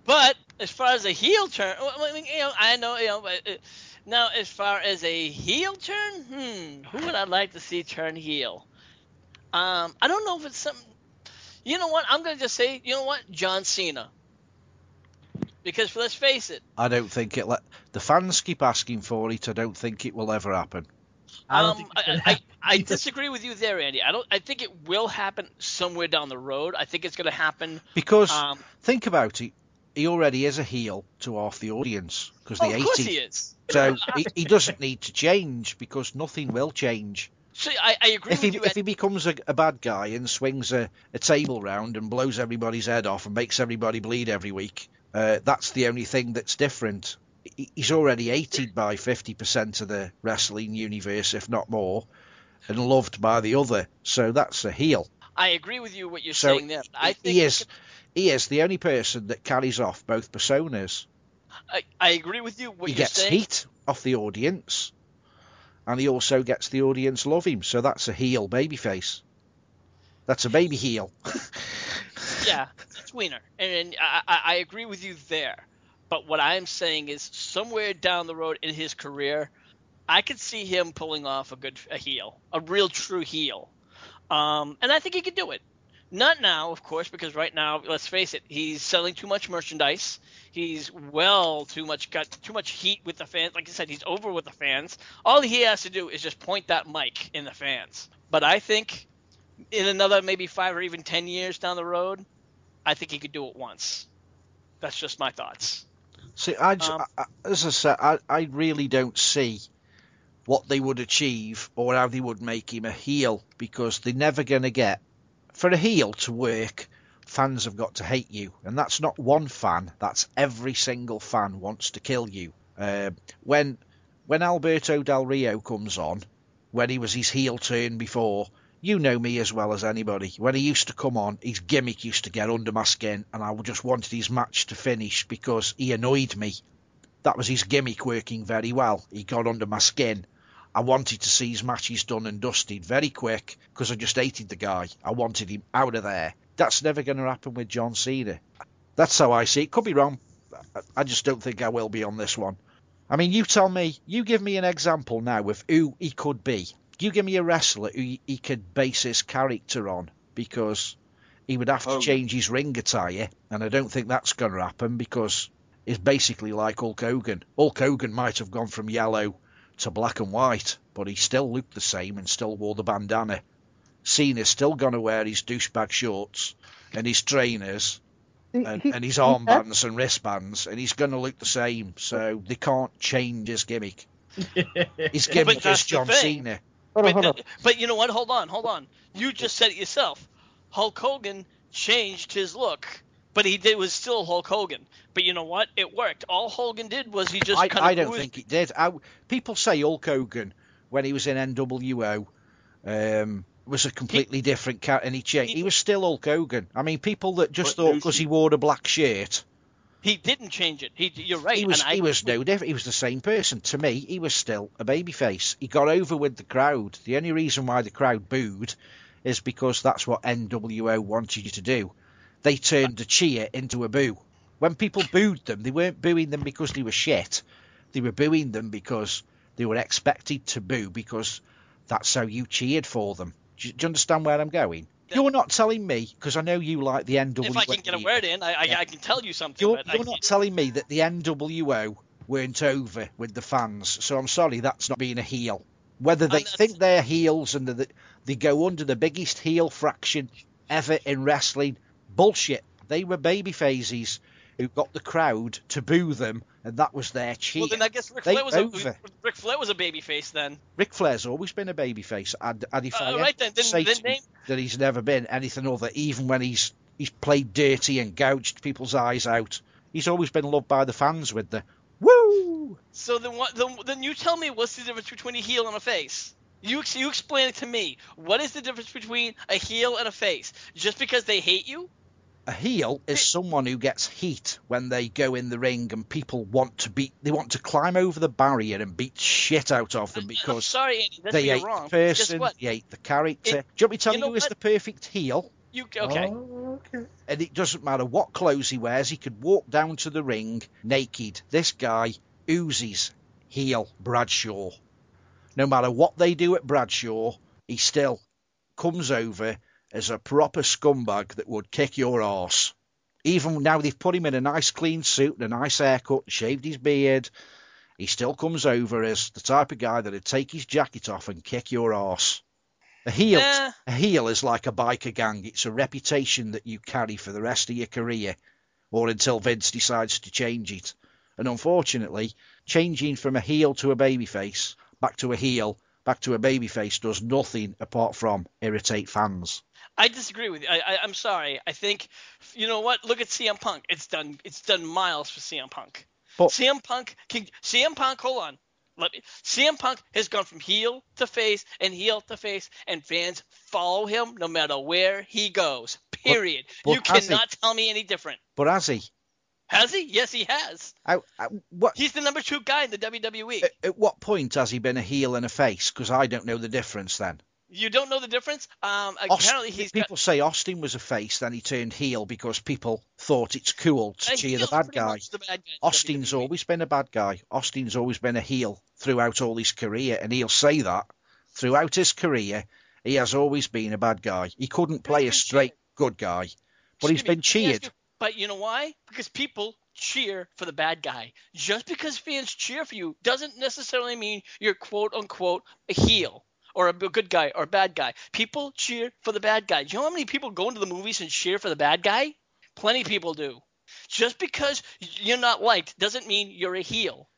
But as far as a heel turn, I mean, I know, but now as far as a heel turn, who would I like to see turn heel? I don't know if it's something. You know what? I'm gonna just say, John Cena. Because let's face it. I don't think it. The fans keep asking for it. I don't think it will ever happen. I disagree with you there, Andy. I think it will happen somewhere down the road. I think it's going to happen because think about it. He already is a heel to half the audience because of course he is. So he doesn't need to change because nothing will change. See, I agree with you. If he becomes a bad guy and swings a table round and blows everybody's head off and makes everybody bleed every week, that's the only thing that's different. He's already hated by 50% of the wrestling universe, if not more, and loved by the other. So that's a heel. I agree with you what you're saying there. I think he is the only person that carries off both personas. I agree with you what you're saying. He gets heat off the audience, and he also gets the audience love him. So that's a heel babyface. That's a baby heel. Yeah, it's Wiener. And I agree with you there. But what I'm saying is somewhere down the road in his career, I could see him pulling off a heel, a real true heel. And I think he could do it. Not now, of course, because right now, let's face it, he's selling too much merchandise. He's got too much heat with the fans. Like I said, he's over with the fans. All he has to do is just point that mic in the fans. But I think in another maybe 5 or even 10 years down the road, I think he could do it once. That's just my thoughts. See, as I said, I really don't see what they would achieve or how they would make him a heel, because they're never going to get... For a heel to work, fans have got to hate you. And that's not one fan, that's every single fan wants to kill you. When Alberto Del Rio comes on, when he was his heel turn before, you know me as well as anybody. When he used to come on, his gimmick used to get under my skin, and I just wanted his match to finish because he annoyed me. That was his gimmick working very well. He got under my skin. I wanted to see his matches done and dusted very quick because I just hated the guy. I wanted him out of there. That's never going to happen with John Cena. That's how I see it. Could be wrong. I just don't think I will be on this one. I mean, you tell me, you give me an example now of who he could be. You give me a wrestler who he could base his character on, because he would have to change his ring attire, and I don't think that's going to happen because it's basically like Hulk Hogan. Hulk Hogan might have gone from yellow to black and white, but he still looked the same and still wore the bandana. Cena's still going to wear his douchebag shorts and his trainers and his armbands and wristbands, and he's going to look the same, so they can't change his gimmick. His gimmick is John Cena. But you know what? Hold on. You just said it yourself. Hulk Hogan changed his look, but he was still Hulk Hogan. But you know what? It worked. All Hogan did was he just I don't think it did. People say Hulk Hogan, when he was in NWO, was a completely different cat, and he changed. He was still Hulk Hogan. I mean, people that just thought because he wore a black shirt... He didn't change it. You're right. He was no different. He was the same person. To me, he was still a babyface. He got over with the crowd. The only reason why the crowd booed is because that's what NWO wanted you to do. They turned a cheer into a boo. When people booed them, they weren't booing them because they were shit. They were booing them because they were expected to boo, because that's how you cheered for them. Do you understand where I'm going? You're not telling me, because I know you like the NWO. If I can get a word in, I can tell you something. You're not telling me that the NWO weren't over with the fans, so I'm sorry, that's not being a heel. Whether they think they're heels and they go under the biggest heel fraction ever in wrestling, bullshit. They were baby phases who got the crowd to boo them, and that was their cheer. Well, then I guess Ric Flair was a babyface then. Ric Flair's always been a babyface. That he's never been anything other, even when he's played dirty and gouged people's eyes out. He's always been loved by the fans with the woo. So then you tell me, what's the difference between a heel and a face? You explain it to me. What is the difference between a heel and a face? Just because they hate you? A heel is someone who gets heat when they go in the ring, and people want to climb over the barrier and beat shit out of them because they hate the person, they hate the character. Do you want me to tell you who is the perfect heel? Okay. And it doesn't matter what clothes he wears, he could walk down to the ring naked. This guy oozes heel Bradshaw. No matter what they do at Bradshaw, he still comes over as a proper scumbag that would kick your arse. Even now they've put him in a nice clean suit and a nice haircut, shaved his beard, he still comes over as the type of guy that would take his jacket off and kick your arse. A heel is like a biker gang. It's a reputation that you carry for the rest of your career, or until Vince decides to change it. And unfortunately, changing from a heel to a babyface, back to a heel, back to a babyface does nothing apart from irritate fans. I disagree with you. I'm sorry. I think, you know what? Look at CM Punk. It's done miles for CM Punk. But CM Punk, hold on. CM Punk has gone from heel to face, and fans follow him no matter where he goes. Period. But you cannot tell me any different. But has he? Has he? Yes, he has. He's the number 2 guy in the WWE. At what point has he been a heel and a face? Because I don't know the difference then. You don't know the difference? Apparently people say Austin was a face, then he turned heel because people thought it's cool to cheer the bad guy. Austin's always been a bad guy. Austin's always been a heel throughout all his career, and he'll say that. Throughout his career, he has always been a bad guy. He couldn't play a straight good guy, but he's been cheered. But you know why? Because people cheer for the bad guy. Just because fans cheer for you doesn't necessarily mean you're quote-unquote a heel. Or a good guy or a bad guy. People cheer for the bad guy. Do you know how many people go into the movies and cheer for the bad guy? Plenty of people do. Just because you're not liked doesn't mean you're a heel.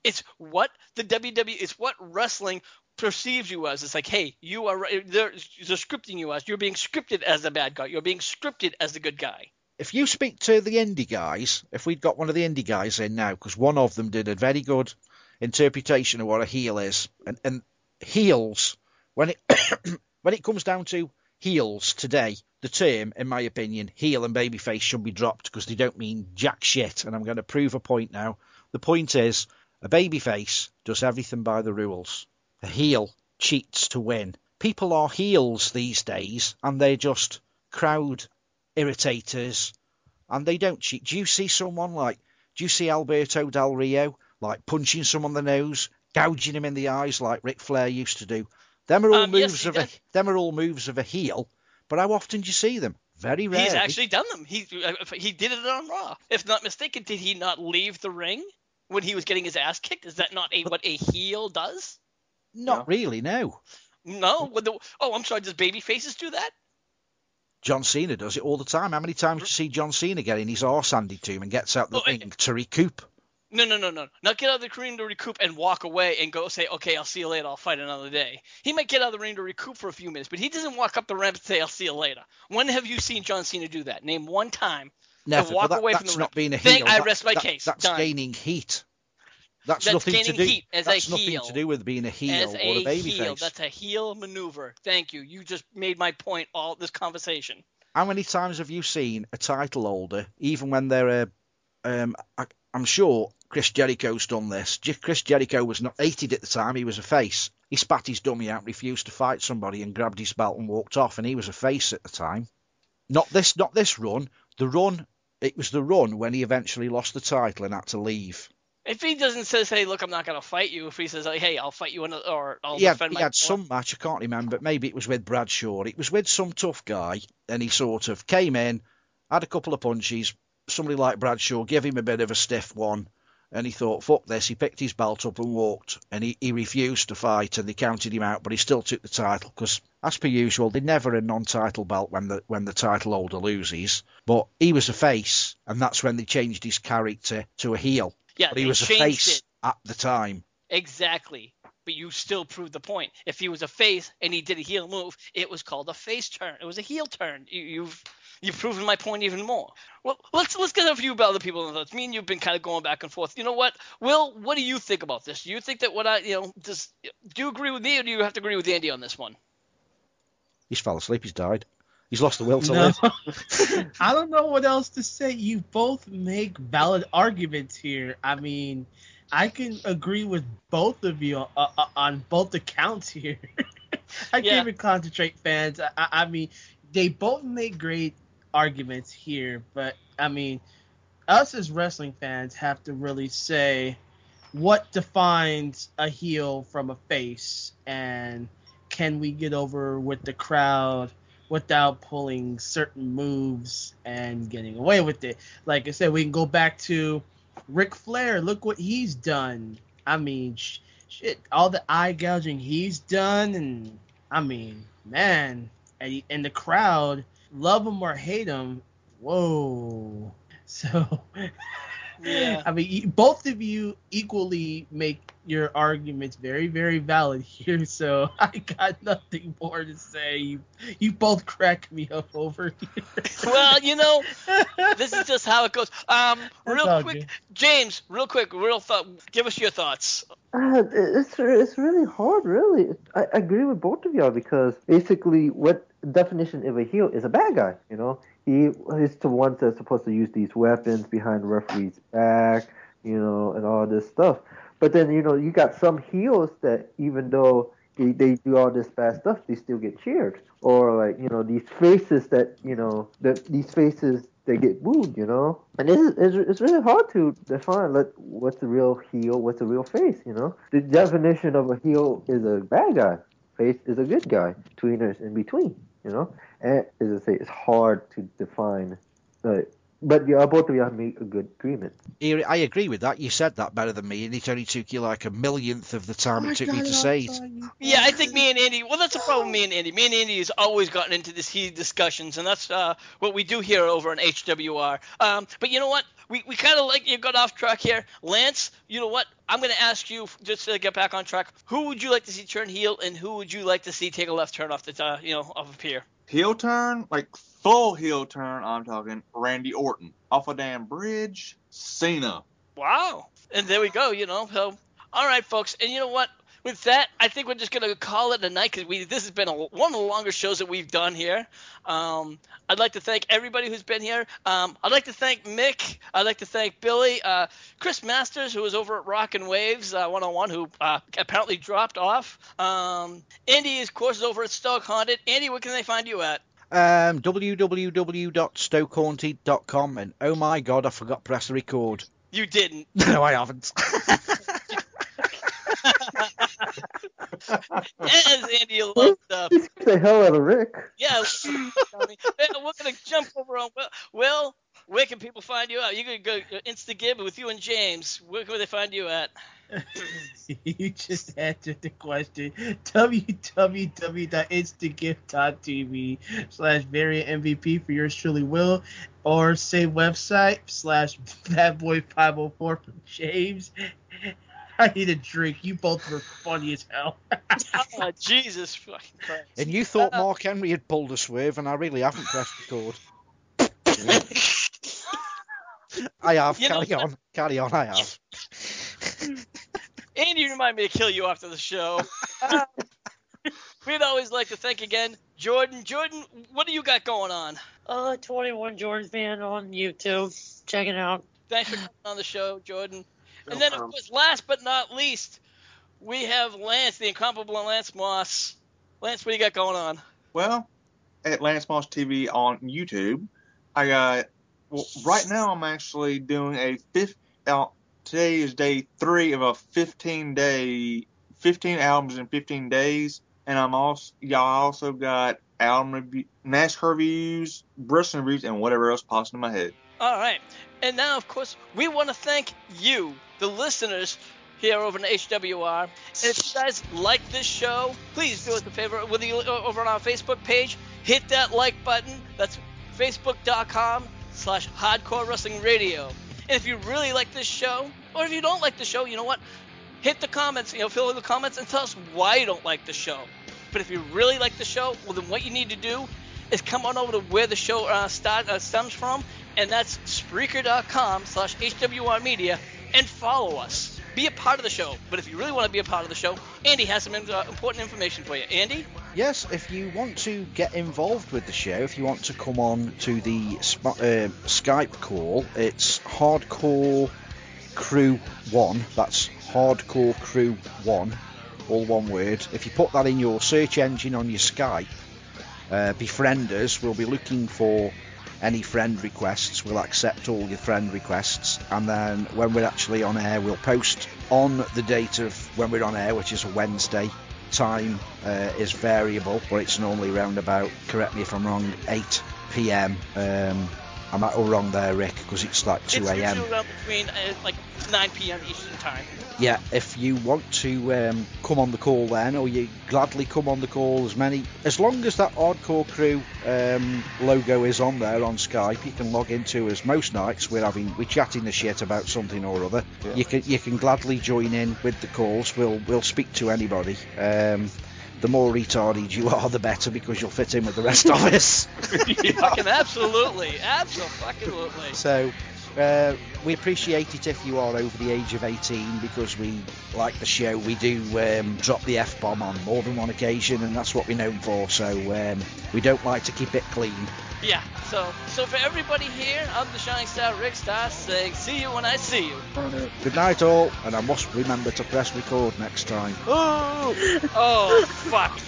It's what the WWE, it's what wrestling perceives you as. It's like, hey, they're scripting you as. You're being scripted as the bad guy. You're being scripted as the good guy. If you speak to the indie guys, if we'd got one of the indie guys in now, because one of them did a very good interpretation of what a heel is, and heels, when it when it comes down to heels today, the term, in my opinion, heel and babyface should be dropped because they don't mean jack shit. And I'm going to prove a point now. The point is, a babyface does everything by the rules. A heel cheats to win. People are heels these days, and they're just crowd irritators, and they don't cheat. Do you see Alberto Del Rio like punching someone in the nose, gouging him in the eyes like Ric Flair used to do? Them are all moves of a heel. But how often do you see them? Very rarely. He's actually done them. He did it on Raw. If not mistaken, did he not leave the ring when he was getting his ass kicked? Is that not what a heel does? Not really, no. No? I'm sorry, does baby faces do that? John Cena does it all the time. How many times do you see John Cena getting his arse handed to him and gets out the ring to recoup? No. Not get out of the ring to recoup and walk away and go say, okay, I'll see you later, I'll fight another day. He might get out of the ring to recoup for a few minutes, but he doesn't walk up the ramp and say, I'll see you later. When have you seen John Cena do that? Name one time. Never. Walk away from the that's ring. Not being a heel. I rest my case. That's Done. gaining heat. That's nothing to do. Heat as that's a nothing heel. to do with being a heel as or a babyface. That's a heel maneuver. Thank you. You just made my point all this conversation. How many times have you seen a title holder, even when they're I'm sure Chris Jericho's done this. Chris Jericho was not hated at the time. He was a face. He spat his dummy out, refused to fight somebody, and grabbed his belt and walked off. And he was a face at the time. Not this run. It was the run when he eventually lost the title and had to leave. If he doesn't say, look, I'm not going to fight you. If he says, like, hey, I'll fight you, or I'll defend my... He had some match, I can't remember. Maybe it was with Bradshaw. It was with some tough guy, and he sort of came in, had a couple of punches. Somebody like Bradshaw gave him a bit of a stiff one, and he thought, fuck this. He picked his belt up and walked, and he refused to fight, and they counted him out, but he still took the title, because, as per usual, they never a non-title belt when the title holder loses. But he was a face, and that's when they changed his character to a heel. Yeah, but he was a face at the time. Exactly. But you still proved the point. If he was a face and he did a heel move, it was called a face turn. It was a heel turn. You've proven my point even more. Well, let's get a few other people in thoughts. Me and you've been kind of going back and forth. You know what, Will? What do you think about this? Do you think that do you agree with me, or do you have to agree with Andy on this one? He's fell asleep. He's died. He's lost the will to live. I don't know what else to say. You both make valid arguments here. I mean, I can agree with both of you on both accounts here. I can't even concentrate, fans. I mean, they both make great arguments here, but I mean, us as wrestling fans have to really say what defines a heel from a face, and can we get over with the crowd without pulling certain moves and getting away with it. Like I said, we can go back to Ric Flair. Look what he's done. I mean, shit, all the eye gouging he's done, and I mean, man, and the crowd, love him or hate him, whoa. So, yeah. I mean, both of you equally make your arguments very, very valid here, so I got nothing more to say. You both crack me up over here. Well, this is just how it goes. Real quick, good. James, real thought. Give us your thoughts. It's really hard, really. I agree with both of y'all, because basically what definition of a heel is a bad guy, He's the one that's supposed to use these weapons behind the referee's back, and all this stuff. But then, you got some heels that even though they do all this bad stuff, they still get cheered. Or like, these faces that, these faces that get booed, And it's really hard to define what's a real heel, what's a real face, The definition of a heel is a bad guy. Face is a good guy. Tweeners in between, And as I say, it's hard to define But both of you have made a good agreement. I agree with that. You said that better than me, and it only took you like a millionth of the time it took me to say it. Yeah, I think me and Andy. Well, that's the problem. Me and Andy has always gotten into this heated discussions, and that's what we do here over on HWR. But you know what? We kind of like you got off track here, Lance. You know what? I'm going to ask you just to get back on track. Who would you like to see turn heel, and who would you like to see take a left turn off the off of here? Heel turn, like full heel turn. I'm talking Randy Orton off a damn bridge. Cena. Wow. And there we go. So all right, folks. And you know what? With that, I think we're just going to call it a night because this has been one of the longer shows that we've done here. I'd like to thank everybody who's been here. I'd like to thank Mick. I'd like to thank Billy. Chris Masters, who was over at Rock and Waves 101, who apparently dropped off. Andy, of course, is over at Stoke Haunted. Andy, where can they find you at? www.stokehaunted.com, and oh my god, I forgot to press record. You didn't. No, I haven't. As Andy loved the hell out of Rick. Yeah, we're going to jump over on Will. Where can people find you at? You can go Instagib with you and James. Where can they find you at? You just answered the question. www.instagift.tv/variant MVP for yours truly, Will, or say website /badboy504 from James. I need a drink. You both were funny as hell. Oh, Jesus fucking Christ. And you thought Mark Henry had pulled a swerve, and I really haven't pressed record. I have. Carry on, I have. Andy, remind me to kill you after the show. We'd always like to thank again Jordan. Jordan, what do you got going on? 21 Jordan fan on YouTube. Check it out. Thanks for coming on the show, Jordan. And then, of course, last but not least, we have Lance, the incomparable Lance Moss. Lance, what do you got going on? Well, at Lance Moss TV on YouTube, I got. Well, right now I'm actually doing today is day 3 of a 15 albums in 15 days, and I also got album review, NASCAR reviews, wrestling reviews, and whatever else pops in my head. All right. And now, of course, we want to thank you, the listeners, here over on HWR. And if you guys like this show, please do us a favor. Whether you over on our Facebook page, hit that like button. That's facebook.com/Hardcore Wrestling Radio. And if you really like this show, or if you don't like the show, you know what? Hit the comments, fill in the comments and tell us why you don't like the show. But if you really like the show, well, then what you need to do is come on over to where the show stems from, and that's Spreaker.com/HWR Media, and follow us. Be a part of the show. But if you really want to be a part of the show, Andy has some important information for you. Andy? Yes, if you want to get involved with the show, if you want to come on to the Skype call, it's Hardcore Crew 1. That's Hardcore Crew 1, all one word. If you put that in your search engine on your Skype, befriend us. We'll be looking for any friend requests. We'll accept all your friend requests, and then when we're actually on air, we'll post on the date of when we're on air, which is a Wednesday. Time is variable, but it's normally around about, correct me if I'm wrong, 8 p.m. I'm wrong there, Rick, because it's like 2 a.m. It's usually around between 9 p.m. Eastern Time. Yeah, if you want to come on the call then, or you gladly come on the call, as long as that Hardcore Crew logo is on there on Skype, you can log into us. Most nights we're chatting the shit about something or other. Yeah. You can gladly join in with the calls. We'll speak to anybody. The more retarded you are, the better, because you'll fit in with the rest of us. Fucking absolutely. So we appreciate it if you are over the age of 18, because we like the show. We do drop the F-bomb on more than one occasion, and that's what we're known for. So we don't like to keep it clean. Yeah, so for everybody here, I'm the Shining Star Rick Star saying, see you when I see you. Good night all, and I must remember to press record next time. Oh, fuck.